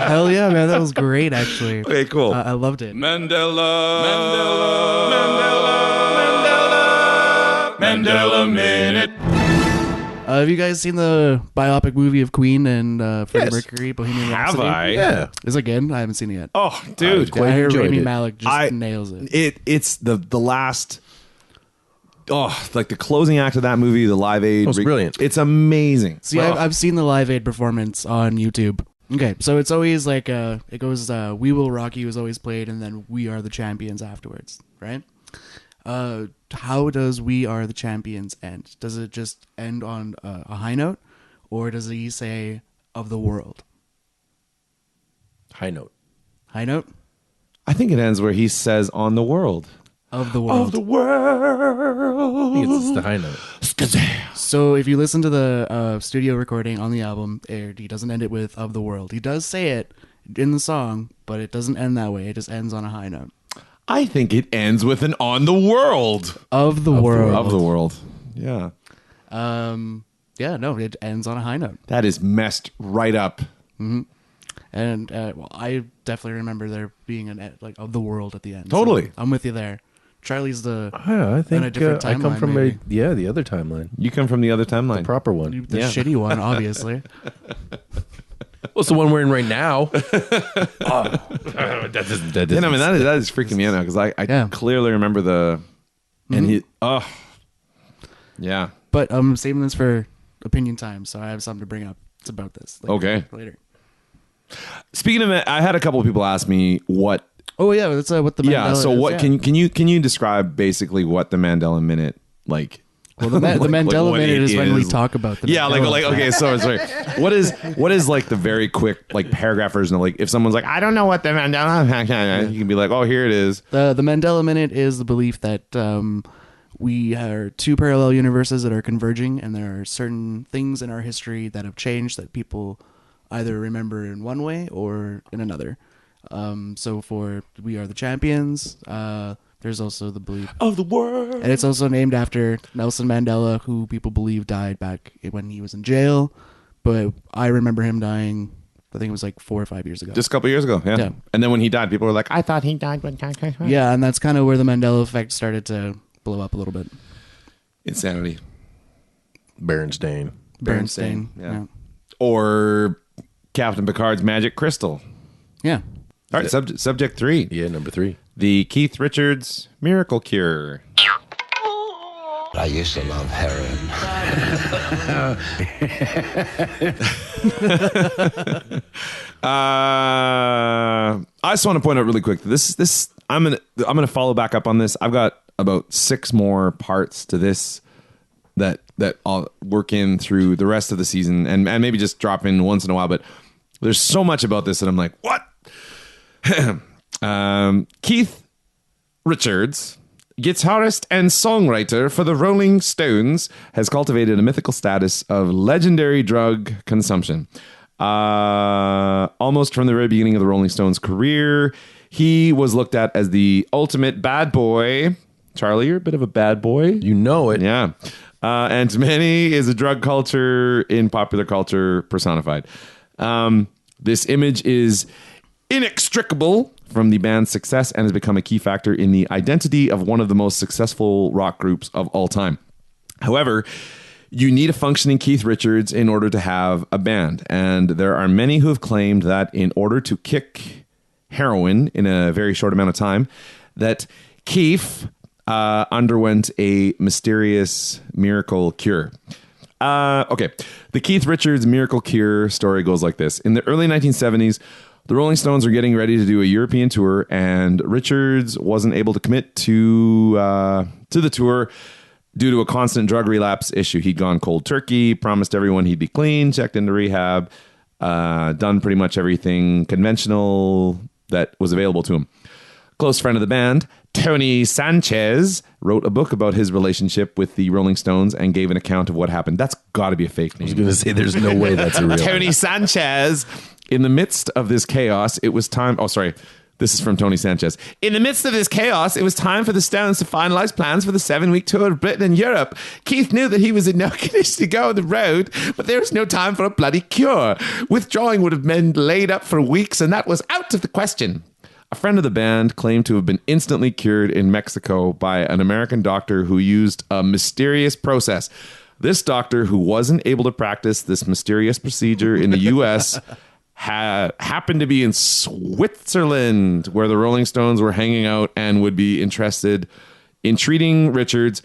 Hell yeah, man. That was great, actually. Okay, cool. I loved it. Mandela Minute. Have you guys seen the biopic movie of Queen and Freddie Yes. Mercury, Bohemian Have Rhapsody? I? Yeah. Is it good? I haven't seen it yet. Oh, dude. I hear enjoyed Rami it. Malek just nails it. It's the last. Oh, like the closing act of that movie, the Live Aid. It's brilliant. It's amazing. See, Well, I've seen the Live Aid performance on YouTube. Okay, so it's always like it goes "We Will Rock You" is always played, and then "We Are the Champions" afterwards, right? How does "We Are the Champions" end? Does it just end on a high note, or does he say "of the world"? High note. High note I think it ends where he says "on the world." of the world. Of the world. I think it's the high note. So if you listen to the studio recording on the album, he doesn't end it with "of the world." He does say it in the song, but it doesn't end that way. It just ends on a high note. I think it ends with an "on the world." Of the world. Of the world. Yeah. Yeah, no, it ends on a high note. That is messed right up. And And well, I definitely remember there being an like of the world at the end. Totally. So I'm with you there. Charlie's the I think on a different I come timeline, from maybe. the other timeline, You come from the other timeline. proper one. the shitty one, obviously. Well, it's the one we're in right now. That doesn't. Yeah, I mean that is freaking me out now because I Yeah. clearly remember the and he yeah. But I'm saving this for opinion time, so I have something to bring up. It's about this. Okay. Later. Speaking of it, I had a couple of people ask me what. Oh yeah, that's what the Mandela Yeah. So is, what yeah. can you describe basically what the Mandela minute like? Well, the Mandela what minute it is when we is. talk about the Yeah, Mandela like okay, sorry. What is like the very quick like paragraph version of like if someone's like I don't know what the Mandela, you can be like, oh, here it is. The Mandela minute is the belief that we are two parallel universes that are converging, and there are certain things in our history that have changed that people either remember in one way or in another. So for We Are the Champions, there's also the belief Of the world. and it's also named after Nelson Mandela, who people believe died back when he was in jail. But I remember him dying, I think it was like 4 or 5 years ago. Just a couple years ago, yeah. Yeah. And then when he died, people were like, I thought he died when Yeah, and that's kind of where the Mandela effect started to blow up a little bit. insanity. Berenstain. Berenstain. Yeah. Or Captain Picard's magic crystal. Yeah. All right, subject 3. Yeah, number 3. The Keith Richards miracle cure. I used to love heroin. I just want to point out really quick. This I'm gonna follow back up on this. I've got about 6 more parts to this that I'll work in through the rest of the season and maybe just drop in once in a while. But there's so much about this that I'm like, what? Keith Richards, guitarist and songwriter for the Rolling Stones, has cultivated a mythical status of legendary drug consumption. Almost from the very beginning of the Rolling Stones' career, he was looked at as the ultimate bad boy. Charlie, you're a bit of a bad boy. You know it. Yeah. And to many is a drug culture in popular culture personified. This image is inextricable from the band's success and has become a key factor in the identity of one of the most successful rock groups of all time. However, you need a functioning Keith Richards in order to have a band. And there are many who have claimed that in order to kick heroin in a very short amount of time, that Keith underwent a mysterious miracle cure. Okay. The Keith Richards miracle cure story goes like this. In the early 1970s, the Rolling Stones were getting ready to do a European tour, and Richards wasn't able to commit to the tour due to a constant drug relapse issue. He'd gone cold turkey, promised everyone he'd be clean, checked into rehab, done pretty much everything conventional that was available to him. Close friend of the band, Tony Sanchez, wrote a book about his relationship with the Rolling Stones and gave an account of what happened. That's got to be a fake name. I was going to say there's no way that's a real Tony Sanchez. In the midst of this chaos, it was time... Oh, sorry. This is from Tony Sanchez. In the midst of this chaos, it was time for the Stones to finalize plans for the 7-week tour of Britain and Europe. Keith knew that he was in no condition to go on the road, but there was no time for a bloody cure. Withdrawing would have been laid up for weeks, and that was out of the question. A friend of the band claimed to have been instantly cured in Mexico by an American doctor who used a mysterious process. This doctor, who wasn't able to practice this mysterious procedure in the U.S., happened to be in Switzerland, where the Rolling Stones were hanging out and would be interested in treating Richards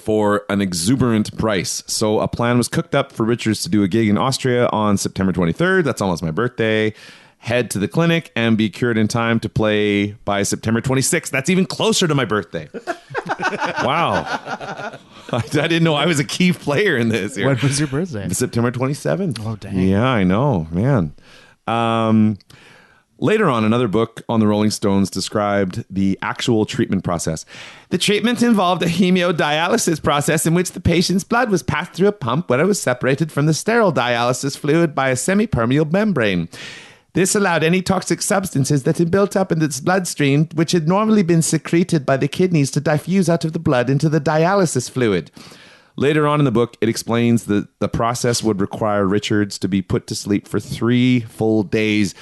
for an exuberant price. So a plan was cooked up for Richards to do a gig in Austria on September 23rd. That's almost my birthday. Head to the clinic and be cured in time to play by September 26th. That's even closer to my birthday. Wow. I didn't know I was a key player in this. When was your birthday? September 27th. Oh, dang. Yeah, I know, man. Later on, another book on the Rolling Stones described the actual treatment process. The treatment involved a hemodialysis process in which the patient's blood was passed through a pump where it was separated from the sterile dialysis fluid by a semi-permeable membrane. This allowed any toxic substances that had built up in its bloodstream, which had normally been secreted by the kidneys, to diffuse out of the blood into the dialysis fluid. Later on in the book, it explains that the process would require Richards to be put to sleep for 3 full days.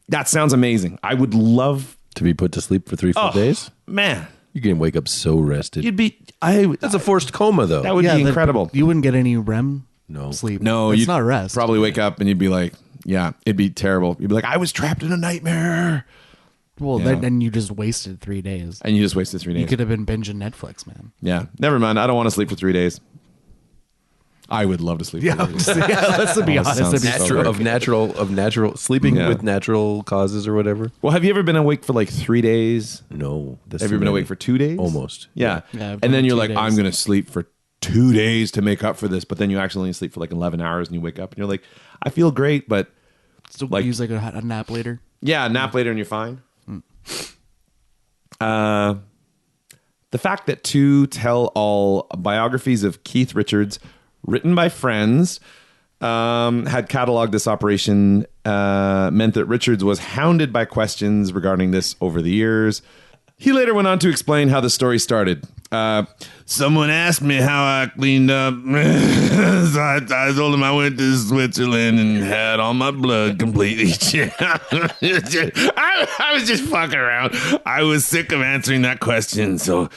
That sounds amazing. I would love to be put to sleep for 3 full days. Man, you can wake up so rested. That's a forced coma, though. That would be incredible. You wouldn't get any REM No. sleep. No, it's you'd not rest. Probably wake up and you'd be like, yeah, it'd be terrible. You'd be like, I was trapped in a nightmare. Well, Yeah. then you just wasted 3 days. And you just wasted 3 days. You could have been binging Netflix, man. Yeah, never mind. I don't want to sleep for 3 days. I would love to sleep. For 3 days. Let's be honest. sounds It'd be so so good. Of natural sleeping Yeah. with natural causes or whatever. Well, have you ever been awake for like 3 days? No. Have you ever been awake for 2 days? Almost. Yeah. Yeah, I've And then done you're 2 like, days. I'm going to sleep for 2 days to make up for this. But then you actually only sleep for like 11 hours and you wake up and you're like, I feel great, but Still like- use like a nap later. yeah, nap later and you're fine. The fact that 2 tell-all biographies of Keith Richards, written by friends, had cataloged this operation, meant that Richards was hounded by questions regarding this over the years. He later went on to explain how the story started. Someone asked me how I cleaned up. So I told him I went to Switzerland and had all my blood completely checked. I was just fucking around. I was sick of answering that question, so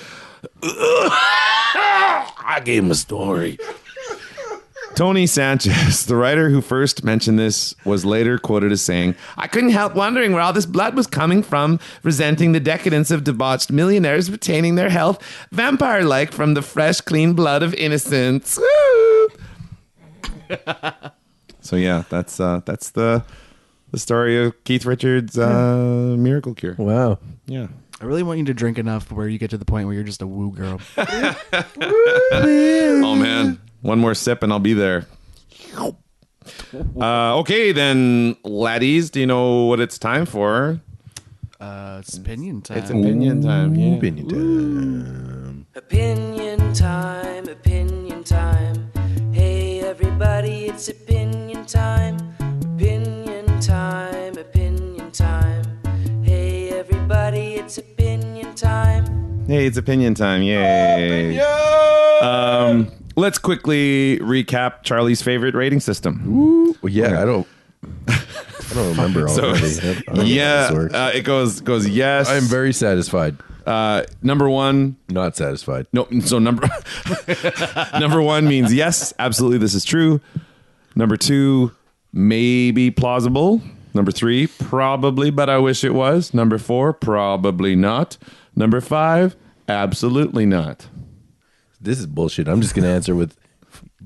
I gave him a story. Tony Sanchez, the writer who first mentioned this, was later quoted as saying, I couldn't help wondering where all this blood was coming from, resenting the decadence of debauched millionaires retaining their health, vampire-like from the fresh, clean blood of innocence. Woo! So yeah, that's the story of Keith Richards' miracle cure. Wow. Yeah. I really want you to drink enough where you get to the point where you're just a woo girl. Oh man, one more sip and I'll be there. Okay then, laddies, do you know what it's time for? It's opinion time. It's opinion time. Yeah. Opinion time. Opinion time, opinion time. Hey everybody, it's opinion time. Opinion time, opinion time. Hey everybody, it's opinion time. Hey, it's opinion time. Yay. Let's quickly recap Charlie's favorite rating system. Well, yeah, I don't remember already. I don't know how this works. It goes yes. I'm very satisfied. Number 1. Not satisfied. No, so number 1 means yes, absolutely this is true. Number 2, maybe plausible. Number 3, probably, but I wish it was. Number 4, probably not. Number 5, absolutely not. This is bullshit. I'm just going to answer with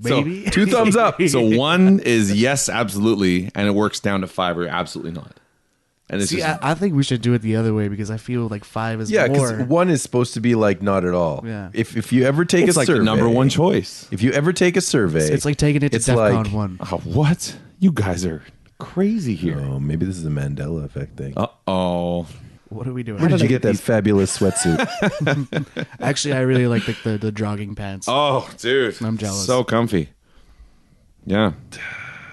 Maybe. 2 thumbs up. So 1 is yes, absolutely, and it works down to 5 or absolutely not. And it's See, just, I think we should do it the other way because I feel like 5 is Yeah, more. because 1 is supposed to be like not at all. Yeah. If you ever take it's a like survey, the number 1 choice. If you ever take a survey, It's like taking it to it's DEFCON like- 1. Oh, what? You guys are crazy here. oh, maybe this is a Mandela effect thing. Uh-oh. What are we doing? Where did you get that fabulous sweatsuit? Actually, I really like the jogging pants. Oh, dude. I'm jealous. So comfy. Yeah.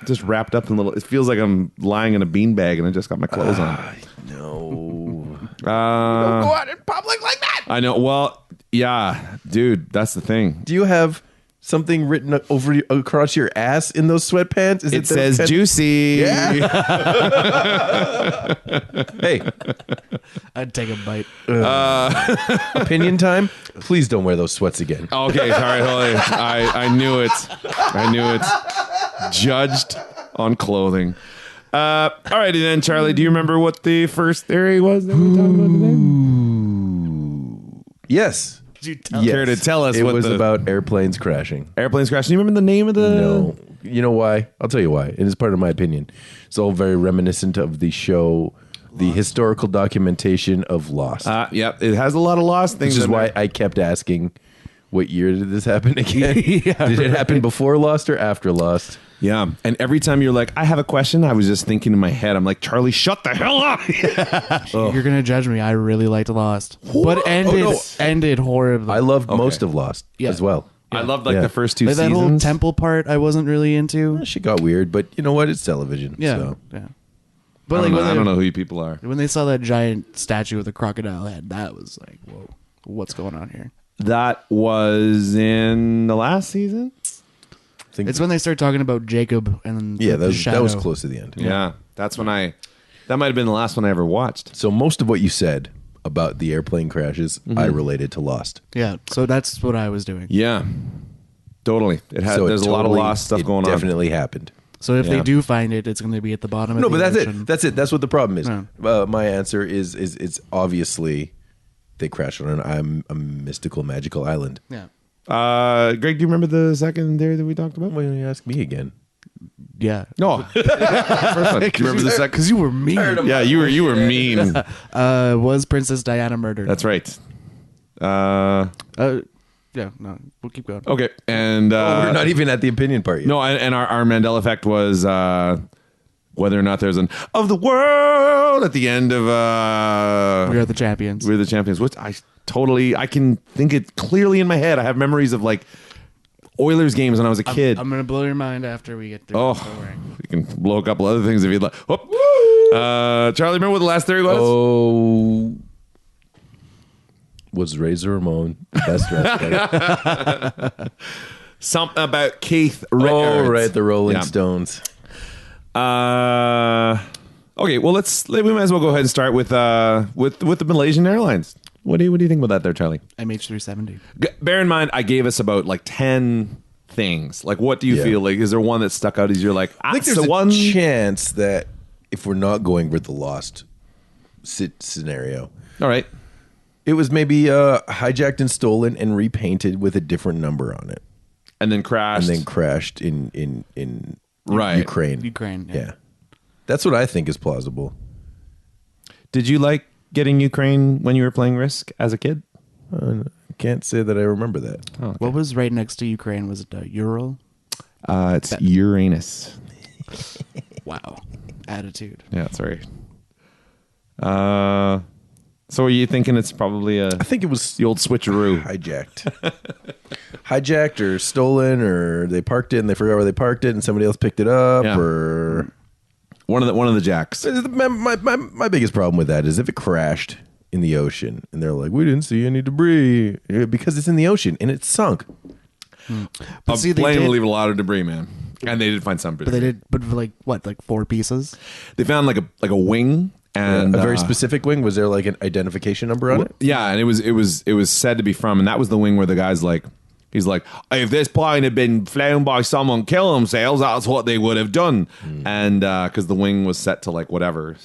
Just wrapped up in little... It feels like I'm lying in a beanbag and I just got my clothes on. No. Go out in public like that. I know. Well, yeah. Dude, that's the thing. Do you have something written across your ass in those sweatpants? Is It says juicy. Yeah. Hey, I'd take a bite. opinion time. Please don't wear those sweats again. Okay, sorry, Holly. I knew it. I knew it. Judged on clothing. Alrighty then, Charlie. Do you remember what the first theory was that we talked about today? Yes. Care to tell us it what was the about airplanes crashing. airplanes crashing? Do you remember the name of the? No. You know why? I'll tell you why. It is part of my opinion. It's all very reminiscent of the show, the historical documentation of Lost. Yep. It has a lot of lost things. Which is in why there. I kept asking, what year did this happen again? Did it happen before Lost or after Lost? Yeah. And every time you're like, I have a question, I was just thinking in my head, I'm like, Charlie, shut the hell up. You're gonna judge me. I really liked Lost, but ended horribly. I loved most of Lost as well. I loved like Yeah. the first 2 like that seasons. whole temple part. I wasn't really into. She got weird, but you know what? It's television. Yeah, So. yeah. I But don't, like know, when I they, don't know who you people are. when they saw that giant statue with a crocodile head, that was like, whoa, what's going on here? That was in the last season. It's when they start talking about Jacob and Yeah, the that shadow. was close to the end. Yeah, that's when that might have been the last one I ever watched. So most of what you said about the airplane crashes, I related to Lost. Yeah, so that's what I was doing. Yeah, totally. There's a lot of Lost stuff going on. Definitely happened. So if Yeah. they do find it, it's going to be at the bottom of No, the but that's ocean. it. That's it. That's what the problem is. Yeah. My answer is it's obviously they crashed on a mystical, magical island. Yeah. Greg, do you remember the second theory that we talked about? Why don't you ask me again? Yeah. No. First one. Do you remember the second? Because you were mean. Yeah, you were mean. Was Princess Diana murdered? That's right. Yeah, no, we'll keep going. Okay, and We're not even at the opinion part yet. no, and our Mandela effect was whether or not there's an of the world at the end of We are the champions. We're the Champions, which I can think it clearly in my head. I have memories of like Oilers games when I was a kid. I'm going to blow your mind after we get through. Oh, this, don't worry. you can blow a couple other things if you'd like. Charlie, remember what the last theory was? Oh, was Razor Ramon the best wrestler? Something about Keith Richards. Oh, right, the Rolling Yeah. Stones. Okay, well we might as well go ahead and start with the Malaysian Airlines. What do you think about that there, Charlie? MH370. Bear in mind, I gave us about like 10 things. Like, what do you Yeah. feel like? Is there one that stuck out as you're like, I think that's there's the a one? chance that if we're not going with the Lost scenario, All right. it was maybe hijacked and stolen and repainted with a different number on it, And then crashed. and then crashed in Right. Ukraine. Ukraine. Yeah, that's what I think is plausible. Did you like getting Ukraine when you were playing Risk as a kid? I can't say that I remember that. Oh, okay. What was right next to Ukraine? Was it Ural? It's Uranus. Wow. Attitude. Yeah, that's right. So are you thinking it's probably I think it was the old switcheroo? hijacked or stolen, or they parked it and they forgot where they parked it and somebody else picked it up, Yeah. or One of the jacks. my biggest problem with that is if it crashed in the ocean and they're like, we didn't see any debris, because it's in the ocean and it's sunk. A see, they plane will did- leave a lot of debris, man. And they did find some But they did, but like what, like 4 pieces? They found like a wing and A very specific wing. Was there like an identification number on it? Yeah, and it was said to be from, and that was the wing where the guy's like, he's like, if this plane had been flown by someone killing themselves, that's what they would have done. And because the wing was set to like whatever.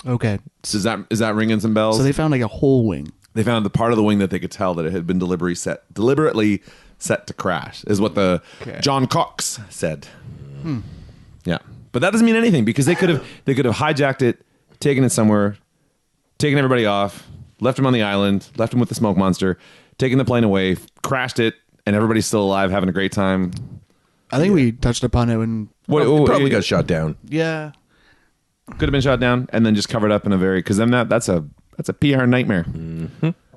Okay. So is that ringing some bells? So they found like a whole wing. They found the part of the wing that they could tell that it had been deliberately set to crash, is what the John Cox said. Yeah, but that doesn't mean anything because they could have hijacked it, taken it somewhere, taken everybody off, left him on the island, left him with the smoke monster, taken the plane away, crashed it, and everybody's still alive, having a great time. I think we touched upon it when. It probably got shot down. Yeah. Could have been shot down and then just covered up in a very, because then that's a PR nightmare.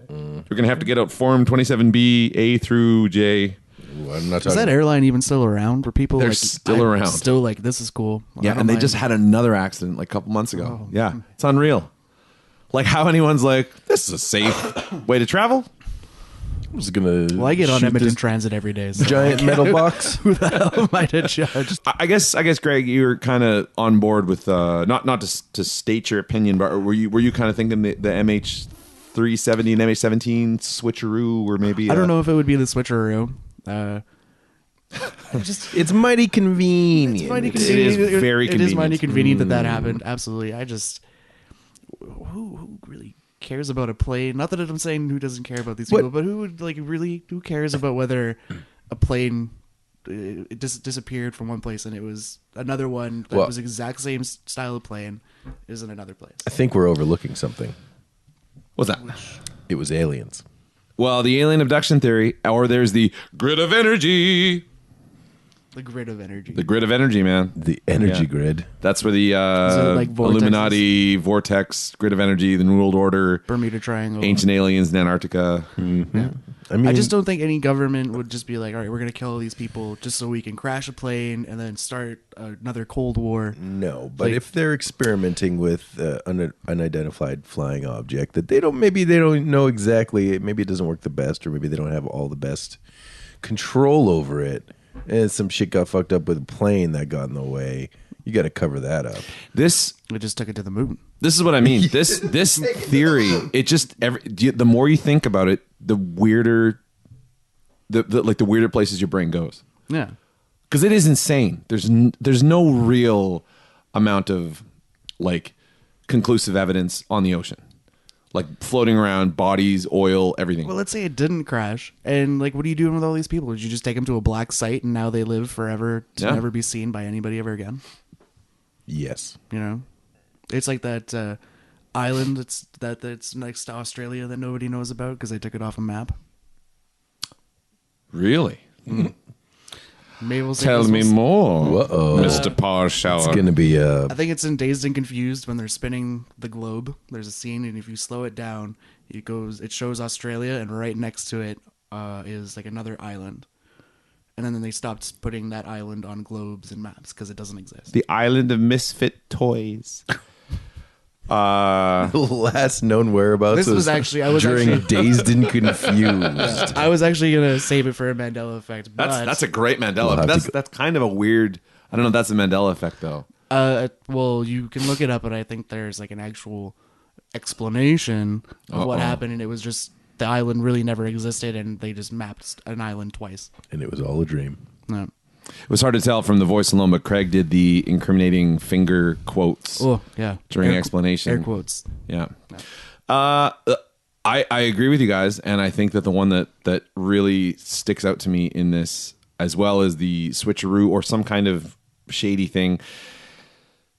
You're gonna have to get out Form 27B A through J. Ooh, I'm not Is talking. that airline even still around? Were people They're like, still around. Still like, this is cool. Yeah, I don't and they mind. just had another accident like a couple months ago. Yeah, it's unreal. Like how anyone's like, this is a safe way to travel. I was gonna. Well, I get on shoot Edmonton this Transit every day. So giant metal box. who the hell am I to judge? I guess, Greg, you're kind of on board with not to state your opinion, but were you kind of thinking the MH370 and MH17 switcheroo, or maybe I don't know if it would be the switcheroo. It's mighty convenient. It's mighty It is convenient. very It is mighty convenient. convenient that happened. Absolutely. I just who really cares about a plane? Not that I'm saying who doesn't care about these What? people, but who cares about whether a plane it disappeared from one place and it was another one that Well- was the exact same style of plane is in another place. I think we're overlooking something. What's that? It was aliens. Well, the alien abduction theory, or there's the grid of energy. The grid of energy. The grid of energy, man. The energy Yeah. grid. That's where the like vortexes? Illuminati, vortex, grid of energy, the New World Order, Bermuda Triangle. ancient aliens in Antarctica. I mean, I just don't think any government would just be like, all right, we're going to kill all these people just so we can crash a plane and then start another Cold War. No, but if they're experimenting with unidentified flying object that they don't know exactly, maybe it doesn't work the best, or maybe they don't have all the best control over it, and some shit got fucked up with a plane that got in the way, you got to cover that up. We just took it to the moon. This is what I mean. This theory, it just the more you think about it, the weirder the weirder places your brain goes. Yeah. Because it is insane. There's no real amount of like conclusive evidence on the ocean, like floating around bodies, oil, everything. Well, let's say it didn't crash, and like, what are you doing with all these people? Did you just take them to a black site and now they live forever to never be seen by anybody ever again? Yes. You know, it's like that island that's next to Australia that nobody knows about because they took it off a map. Really? Mabel's Tell me more, Uh-oh. Mr. Parshower. It's going to be I think it's in Dazed and Confused when they're spinning the globe. There's a scene, and if you slow it down, it shows Australia, and right next to it is like another island. And then they stopped putting that island on globes and maps because it doesn't exist. The island of misfit toys. last known whereabouts. This was actually I was during actually, Dazed and Confused. I was actually gonna save it for a Mandela effect. But, That's a great Mandela. That's kind of a weird. I don't know if that's a Mandela effect though. well, you can look it up, but I think there's like an actual explanation of what happened, and it was just the island really never existed, and they just mapped an island twice. And it was all a dream. No. It was hard to tell from the voice alone, but Craig did the incriminating finger quotes. Oh yeah, during explanation. Air quotes. Yeah. I agree with you guys, and I think that the one that really sticks out to me in this, as well as the switcheroo or some kind of shady thing,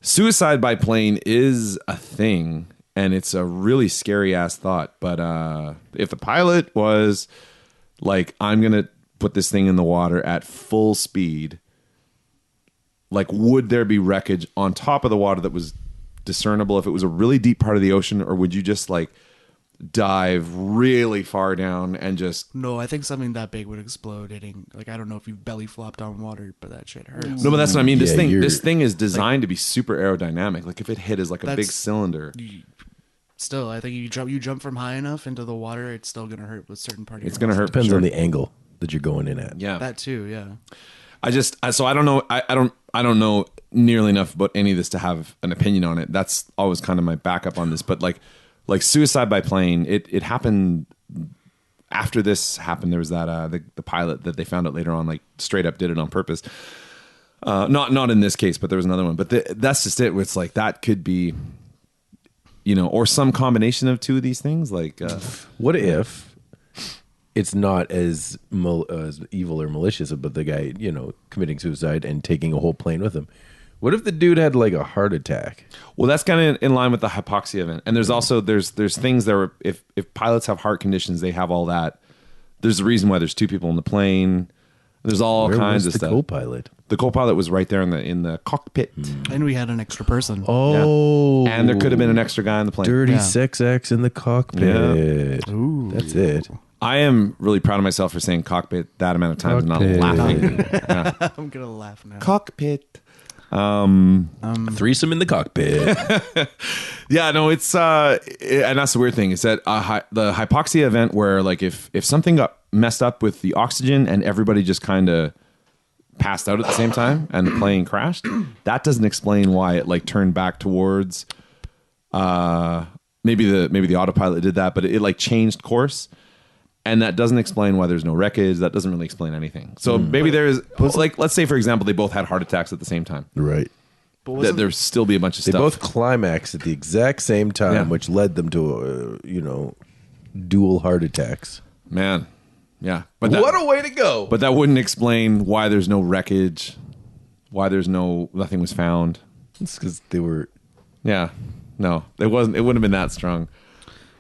suicide by plane is a thing, and it's a really scary ass thought. But if the pilot was like, I'm gonna put this thing in the water at full speed, like, would there be wreckage on top of the water that was discernible if it was a really deep part of the ocean, or would you just like dive really far down and just... No, I think something that big would explode hitting, like, I don't know if you belly flopped on water, but that shit hurts. No, but that's what I mean. This thing is designed to be super aerodynamic. Like, if it hit as like a big cylinder, still, I think you jump from high enough into the water, it's still gonna hurt with certain parts. it's gonna hurt. Depends sure. on the angle that you're going in at. Yeah, that too. Yeah. So I don't know. I don't know nearly enough about any of this to have an opinion on it. That's always kind of my backup on this. But like suicide by plane, it happened after this happened. There was that the pilot that they found out later on, like, straight up did it on purpose. Not in this case, but there was another one. But that's just it. Where it's like, that could be, or some combination of two of these things. Like, what if it's not as evil or malicious about the guy, committing suicide and taking a whole plane with him? What if the dude had like a heart attack? Well, that's kind of in line with the hypoxia event. And there's also there's things that are, if pilots have heart conditions, they have all that. There's a reason why there's two people in the plane. There's all kinds of stuff. The co-pilot. The co-pilot was right there in the cockpit. And we had an extra person. Oh, yeah. And there could have been an extra guy in the plane. Dirty sex acts in the cockpit. Yeah. Ooh. That's it. I am really proud of myself for saying cockpit that amount of times and not laughing. Yeah. I'm gonna laugh now. Cockpit. Threesome in the cockpit. Yeah, no, it's and that's the weird thing. Is that the hypoxia event where, like, if something got messed up with the oxygen and everybody just kind of passed out at the same time and the plane crashed, that doesn't explain why it like turned back towards. Maybe the autopilot did that, but it like changed course. And that doesn't explain why there's no wreckage. That doesn't really explain anything. So maybe there's, like, let's say, for example, they both had heart attacks at the same time. Right. There'd still be a bunch of They stuff. both climaxed at the exact same time, which led them to, dual heart attacks. Man. Yeah. But what a way to go. But that wouldn't explain why there's no wreckage, why nothing was found. It's because they were... Yeah. No, it wouldn't have been that strong.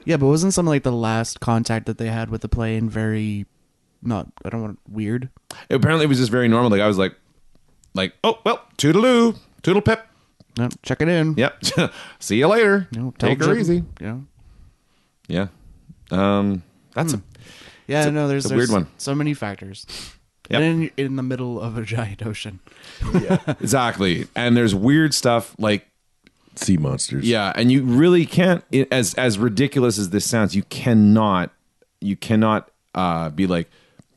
Yeah, but wasn't something like the last contact that they had with the plane weird? Apparently it was just very normal. Like, I was like, oh, well, toodaloo, toodle pip. No, check it in. Yep. See you later. No, Take her easy. Yeah. Yeah. Yeah, no, there's a weird one. So many factors. Yep. And in the middle of a giant ocean. Yeah. Exactly. And there's weird stuff like Sea monsters. yeah, and you really can't. As ridiculous as this sounds, you cannot be like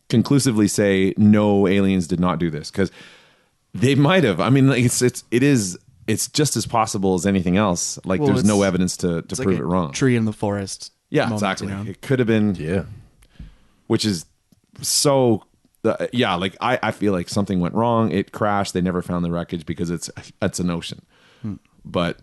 conclusively say no, aliens did not do this, because they might have. I mean, like, it's just as possible as anything else. Like, Well, there's no evidence to It's prove like it a wrong. tree in the forest. Yeah, moment, exactly. you know? It could have been. Yeah. Which is so. Yeah, like I feel like something went wrong. It crashed. They never found the wreckage because it's an ocean. But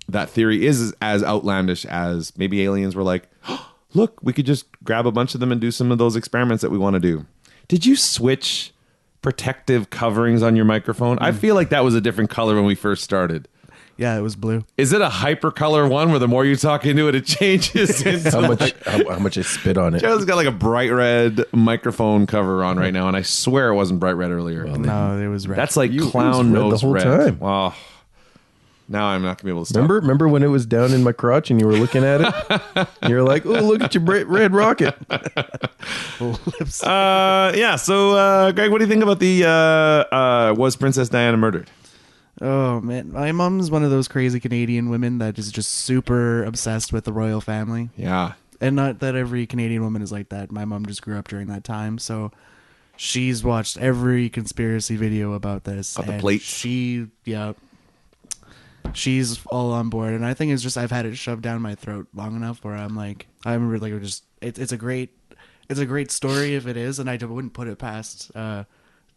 that theory is as outlandish as maybe aliens were like, oh, look, we could just grab a bunch of them and do some of those experiments that we want to do. Did you switch protective coverings on your microphone? I feel like that was a different color when we first started. Yeah, it was blue. Is it a hypercolor one where the more you talk into it, it changes? How much I spit on it. Joe's got like a bright red microphone cover on right now, and I swear it wasn't bright red earlier. No, it was red. That's like It was clown red the nose whole red. time. Oh, now I'm not gonna be able to stop. Remember when it was down in my crotch and you were looking at it? And you're like, oh, look at your bright red rocket. lips. Yeah. So, Greg, what do you think about the was Princess Diana murdered? Oh man, my mom's one of those crazy Canadian women that is just super obsessed with the royal family. Yeah. And not that every Canadian woman is like that. My mom just grew up during that time, so she's watched every conspiracy video about this. Got the and plates. She's all on board, and I think it's just I've had it shoved down my throat long enough where I'm really just it's a great story if it is, and I wouldn't put it past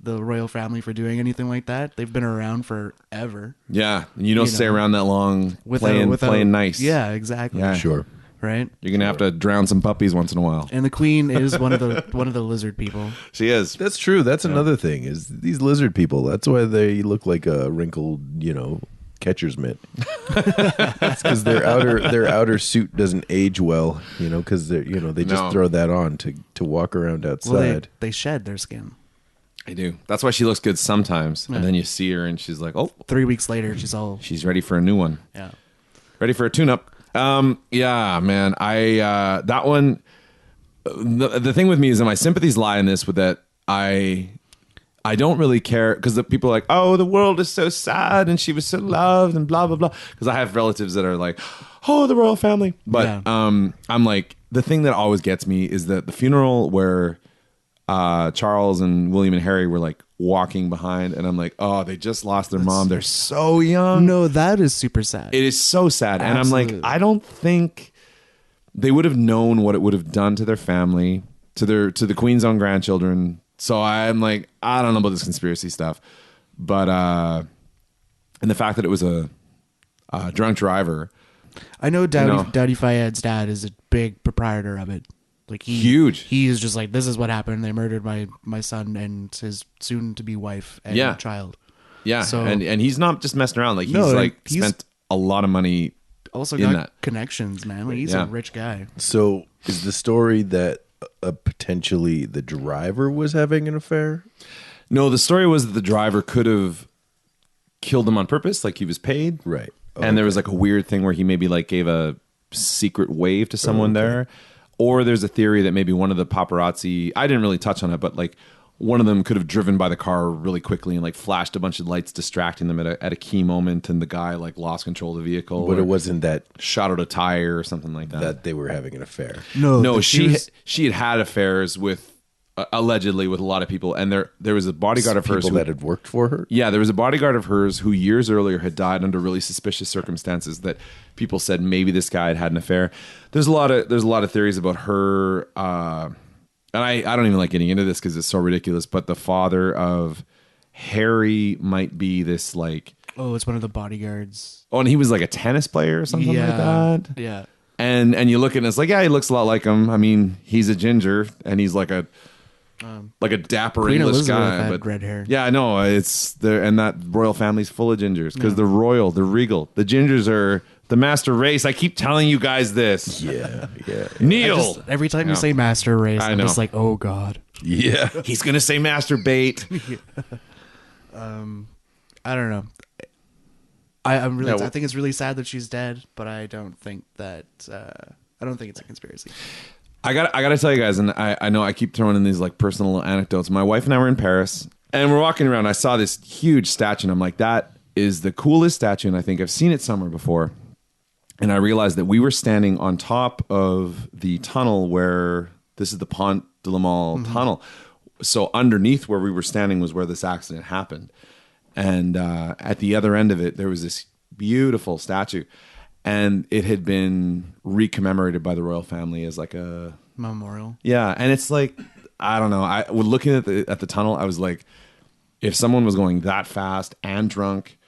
the royal family for doing anything like that. They've been around forever. Yeah. And you don't stay around that long playing nice. Yeah, exactly. Yeah. Sure. Right. You're gonna have to drown some puppies once in a while. And the queen is one of the lizard people. She is. That's true. That's another thing is these lizard people. That's why they look like a wrinkled, catcher's mitt. It's because their outer suit doesn't age well, because they just throw that on to walk around outside. Well, they shed their skin. I do. That's why she looks good sometimes. And then you see her and she's like, oh, 3 weeks later, she's ready for a new one. Yeah. Ready for a tune-up. Yeah, man. That one, the thing with me is that my sympathies lie in this with that I don't really care because the people are like, oh, the world is so sad and she was so loved and blah, blah, blah. Because I have relatives that are like, oh, the royal family. But Yeah. I'm like, the thing that always gets me is that the funeral where Charles and William and Harry were like walking behind, and I'm like, oh, they just lost their mom. They're so young. No, that is super sad. It is so sad. And Absolutely. I'm like, I don't think they would have known what it would have done to their family, to the Queen's own grandchildren. So I'm like, I don't know about this conspiracy stuff. But and the fact that it was a drunk driver. I know Dowdy Fayed's dad is a big proprietor of it. Like Huge. He is just like, this is what happened. They murdered my son and his soon-to-be wife and child. Yeah, So, and he's not just messing around. Like he's spent a lot of money. Also in got that. connections, man. Like, he's a rich guy. So is the story that potentially the driver was having an affair? No, the story was that the driver could have killed him on purpose, like he was paid. Right. And there was like a weird thing where he maybe like gave a secret wave to someone there. Or there's a theory that maybe one of the paparazzi, I didn't really touch on it, but like one of them could have driven by the car really quickly and like flashed a bunch of lights distracting them at a key moment, and the guy like lost control of the vehicle. But it wasn't that shot out a tire or something like that. they were having an affair. No, she had affairs with allegedly with a lot of people, and there was a bodyguard of hers People that had worked for her? Yeah, there was a bodyguard of hers who years earlier had died under really suspicious circumstances that people said maybe this guy had an affair. There's a lot of theories about her, and I don't even like getting into this because it's so ridiculous. But the father of Harry might be this like, Oh, it's one of the bodyguards. oh, and he was like a tennis player or something like that. Yeah. And you look at it, and it's like, yeah, he looks a lot like him. I mean, he's a ginger, and he's like a dapper Queen English Elizabeth guy, had but red hair. Yeah, I know it's there, and that royal family's full of gingers because the royal, the regal, the gingers are the master race. I keep telling you guys this. Yeah. Neil. Every time you say master race, I I'm know. just like, oh god. Yeah. He's gonna say masturbate. I don't know. I'm really. Yeah, I think it's really sad that she's dead, but I don't think that. I don't think it's a conspiracy. I gotta tell you guys, and I know I keep throwing in these like personal little anecdotes. My wife and I were in Paris, and we're walking around. I saw this huge statue, and I'm like, that is the coolest statue, and I think I've seen it somewhere before. And I realized that we were standing on top of the tunnel where this is the Pont de la Mall tunnel. So underneath where we were standing was where this accident happened. And at the other end of it, there was this beautiful statue. And it had been recommemorated by the royal family as like a memorial. Yeah. And it's like, I don't know. I was looking at the tunnel. I was like, if someone was going that fast and drunk.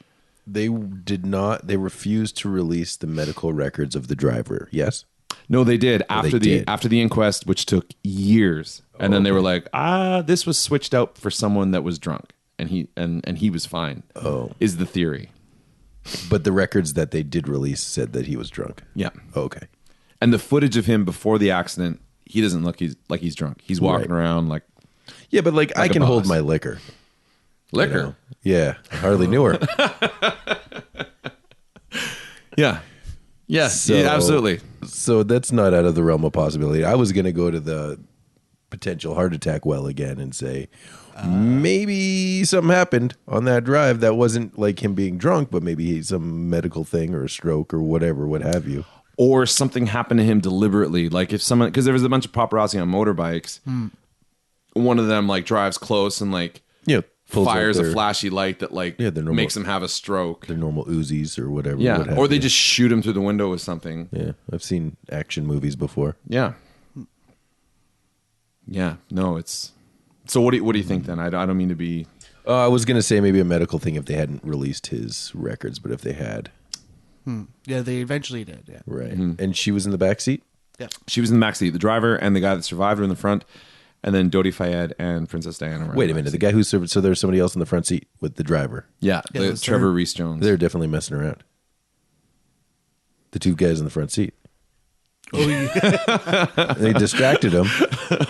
They refused to release the medical records of the driver. Yes? No, they did after did. the inquest, which took years. And then they were like, this was switched out for someone that was drunk. And he was fine. Oh. Is the theory. But the records that they did release said that he was drunk. Yeah. Okay. And the footage of him before the accident, he doesn't look like he's drunk. He's walking around like. Yeah, but like I can hold my liquor. Liquor? You know? Yeah. I hardly knew her. Yeah. Yes, yeah, absolutely. So that's not out of the realm of possibility. I was going to go to the potential heart attack well again and say, maybe something happened on that drive that wasn't like him being drunk, but maybe some medical thing or a stroke or whatever, what have you. Or something happened to him deliberately. Like if someone, because there was a bunch of paparazzi on motorbikes. One of them like drives close and like fires a flashy light that like makes him have a stroke. Their normal Uzis or whatever. Yeah. Or they just shoot him through the window with something. Yeah. I've seen action movies before. Yeah. Yeah. No, it's... So what do you think then? I don't mean to be... I was going to say maybe a medical thing if they hadn't released his records, but if they had... Yeah, they eventually did, yeah. Right. And she was in the back seat? Yeah. She was in the back seat. The driver and the guy that survived were in the front, and then Dodi Fayed and Princess Diana were Wait a minute. The guy who served... So there's somebody else in the front seat with the driver? Yeah, Trevor Rees-Jones. They're definitely messing around. The two guys in the front seat. Oh, yeah. They distracted him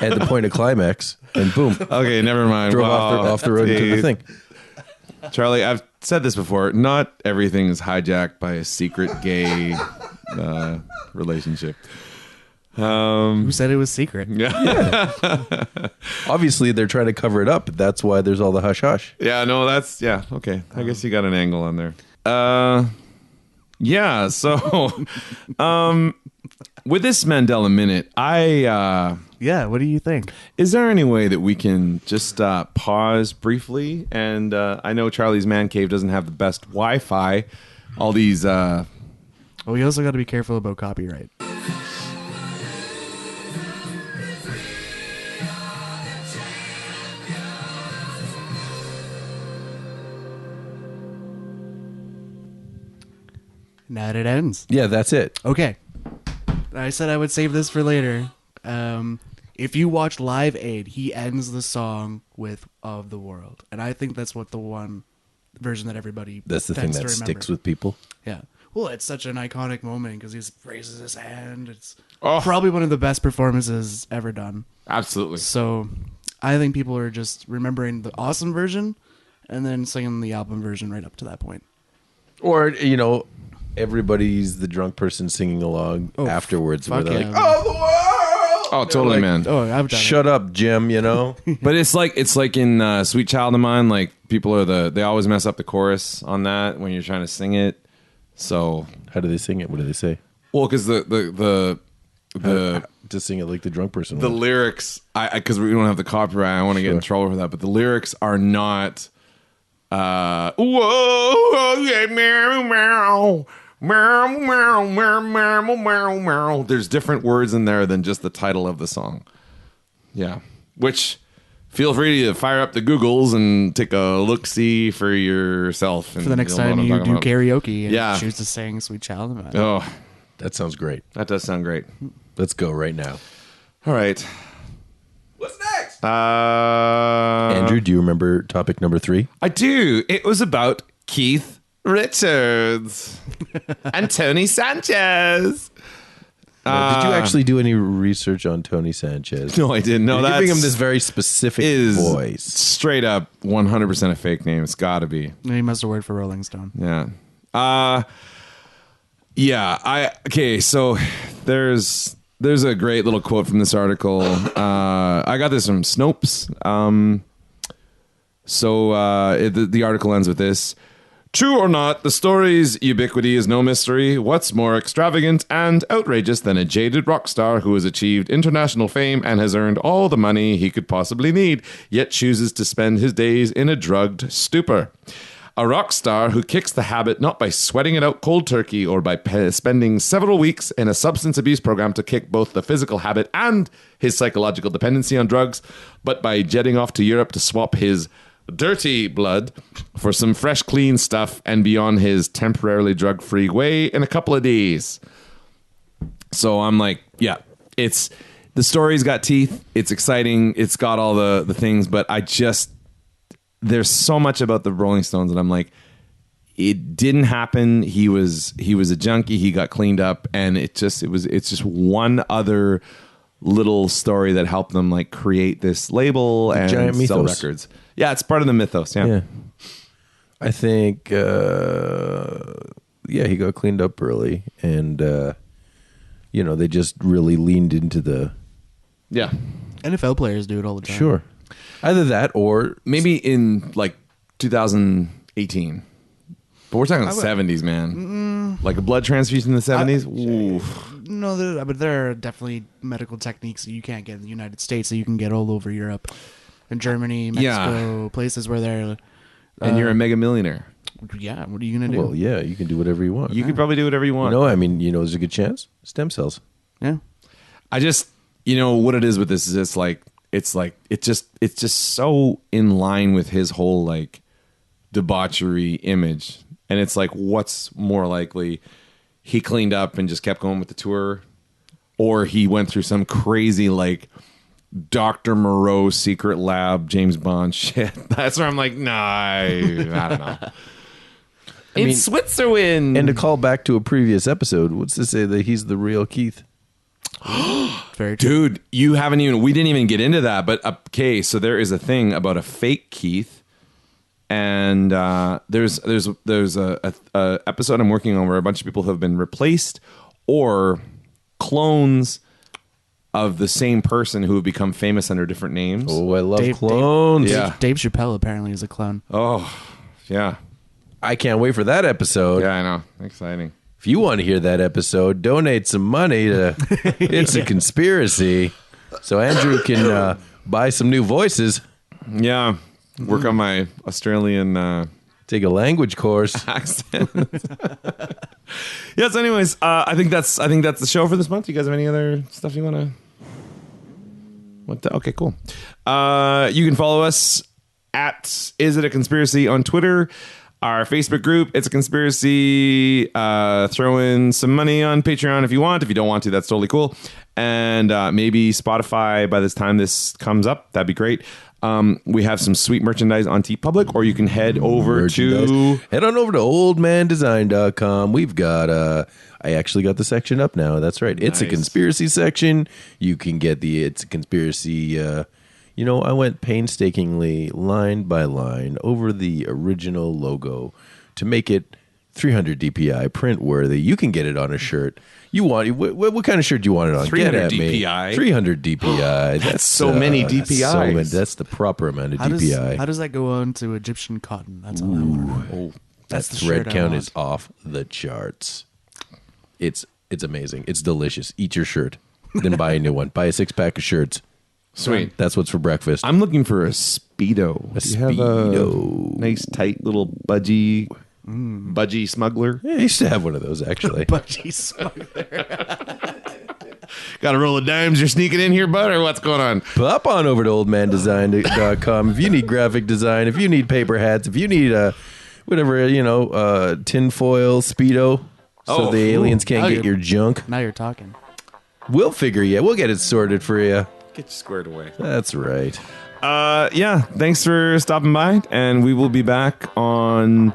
at the point of climax, and boom. Okay, never mind. Drove off the road into the thing. Charlie, I've said this before. Not everything is hijacked by a secret gay relationship. Who said it was secret? Yeah. Obviously, they're trying to cover it up. That's why there's all the hush hush. Yeah, no, that's... Yeah, okay. I guess you got an angle on there. Yeah, so... with this Mandela Minute, Yeah, what do you think? Is there any way that we can just pause briefly? And I know Charlie's Man Cave doesn't have the best Wi-Fi. All these... Well, we also got to be careful about copyright. Now it ends. Yeah, that's it. Okay. I said I would save this for later. If you watch Live Aid, he ends the song with "Of the World," and I think that's what the one version that everybody That's the thing tends that to remember. sticks with people. Yeah. Well, it's such an iconic moment because he raises his hand. It's probably one of the best performances ever done. Absolutely. So I think people are just remembering the awesome version and then singing the album version right up to that point. Or, everybody's the drunk person singing along afterwards. Where fuck they're yeah. like, "Oh, the world!" Oh, totally, man. Oh, I've done Shut up, Jim, But it's like in Sweet Child of Mine, like people are they always mess up the chorus on that when you're trying to sing it. So How do they sing it? What do they say? well, because the To sing it like the drunk person. the would. lyrics, because we don't have the copyright, I want to get in trouble for that. But the lyrics are not. Whoa, yeah, meow, meow. Meow, meow, meow, meow, meow, meow. There's different words in there than just the title of the song. Yeah. Which, feel free to fire up the Googles and take a look-see for yourself. For the next time you do karaoke and Yeah. choose to sing Sweet Child of Mine. Oh, That sounds great. that does sound great. Let's go right now. All right. What's next? Andrew, do you remember topic number 3? I do. It was about Keith Richards and Tony Sanchez. Did you actually do any research on Tony Sanchez? No, I didn't. No, You're that's giving him this very specific voice. straight up 100% a fake name. It's got to be. He must have worked for Rolling Stone. Yeah. Okay. So there's there's a great little quote from this article. I got this from Snopes. The article ends with this. True or not, the story's ubiquity is no mystery. What's more extravagant and outrageous than a jaded rock star who has achieved international fame and has earned all the money he could possibly need, yet chooses to spend his days in a drugged stupor? A rock star who kicks the habit not by sweating it out cold turkey or by spending several weeks in a substance abuse program to kick both the physical habit and his psychological dependency on drugs, but by jetting off to Europe to swap his dirty blood for some fresh, clean stuff and be on his temporarily drug-free way in a couple of days. So I'm like, yeah, the story's got teeth. It's exciting. It's got all the things, but there's so much about the Rolling Stones that I'm like, it didn't happen. He was a junkie. He got cleaned up, and it's just one other little story that helped them like create this label and giant sell mythos. records. Yeah, it's part of the mythos. Yeah. I think, he got cleaned up early, and they just really leaned into the NFL players do it all the time. sure. Either that or Maybe in like 2018. But we're talking the 70s, man. Like a blood transfusion in the 70s? Oof. No, but there are definitely medical techniques that you can't get in the United States that you can get all over Europe and Germany, Mexico, places where they're... And you're a mega millionaire. Yeah, what are you going to do? well, yeah, you can do whatever you want. You could probably do whatever you want. There's a good chance. Stem cells. Yeah. I just, what it is with this is it's just so in line with his whole like debauchery image. And it's like, what's more likely? He cleaned up and just kept going with the tour, or he went through some crazy like Dr. Moreau secret lab James Bond shit. That's where I'm like, nah, I don't know. In Switzerland. And to call back to a previous episode, what's to say that he's the real Keith? Very true. Dude, we didn't even get into that, but okay, so there is a thing about a fake Keith, and there's a episode I'm working on where a bunch of people have been replaced or clones of the same person who have become famous under different names. Oh, I love clones. Dave Chappelle apparently is a clone. Oh, yeah. I can't wait for that episode. Yeah, I know. Exciting. If you want to hear that episode, donate some money to It's a Conspiracy so Andrew can buy some new voices. Yeah. Work on my Australian take a language course. accent. Yes, anyways, I think that's the show for this month. You guys have any other stuff you want to okay, cool. You can follow us at Is It a Conspiracy on Twitter. Our Facebook group, It's a Conspiracy. Throw in some money on Patreon if you want. If you don't want to, that's totally cool. And maybe Spotify by this time this comes up. That'd be great. We have some sweet merchandise on TeePublic, or you can head over to oldmandesign.com. We've got I actually got the section up now. That's right. It's a Conspiracy section. You can get the It's a Conspiracy I went painstakingly line by line over the original logo to make it 300 DPI print worthy. You can get it on a shirt. You want what kind of shirt do you want it on? 300 DPI. 300 DPI. That's so many DPIs. That's the proper amount of How DPI. How does that go on to Egyptian cotton? That's all I want to know. That thread count is off the charts. It's amazing. It's delicious. Eat your shirt, then buy a new one. Buy a 6-pack of shirts. Sweet. That's what's for breakfast. I'm looking for a Speedo. A Do you have Speedo. a nice, tight little budgie smuggler? Yeah, I used to have one of those, actually. Budgie smuggler. Got a roll of dimes you're sneaking in here, bud, or what's going on? Pop on over to oldmandesign.com. If you need graphic design, if you need paper hats, if you need tinfoil Speedo so the aliens can't get your junk, Now you're talking. we'll get it sorted for you. Get you squared away. That's right. Thanks for stopping by, and we will be back on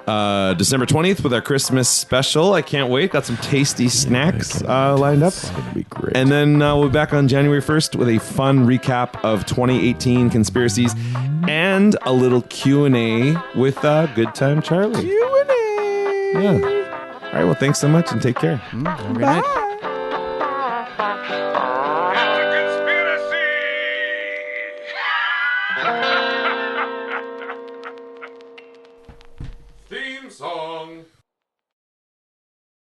December 20th with our Christmas special. I can't wait. Got some tasty snacks lined up. It's going to be great. And then we'll be back on January 1st with a fun recap of 2018 conspiracies and a little Q&A with Good Time Charlie. Q&A. Yeah. All right, well, thanks so much and take care. Have a great night.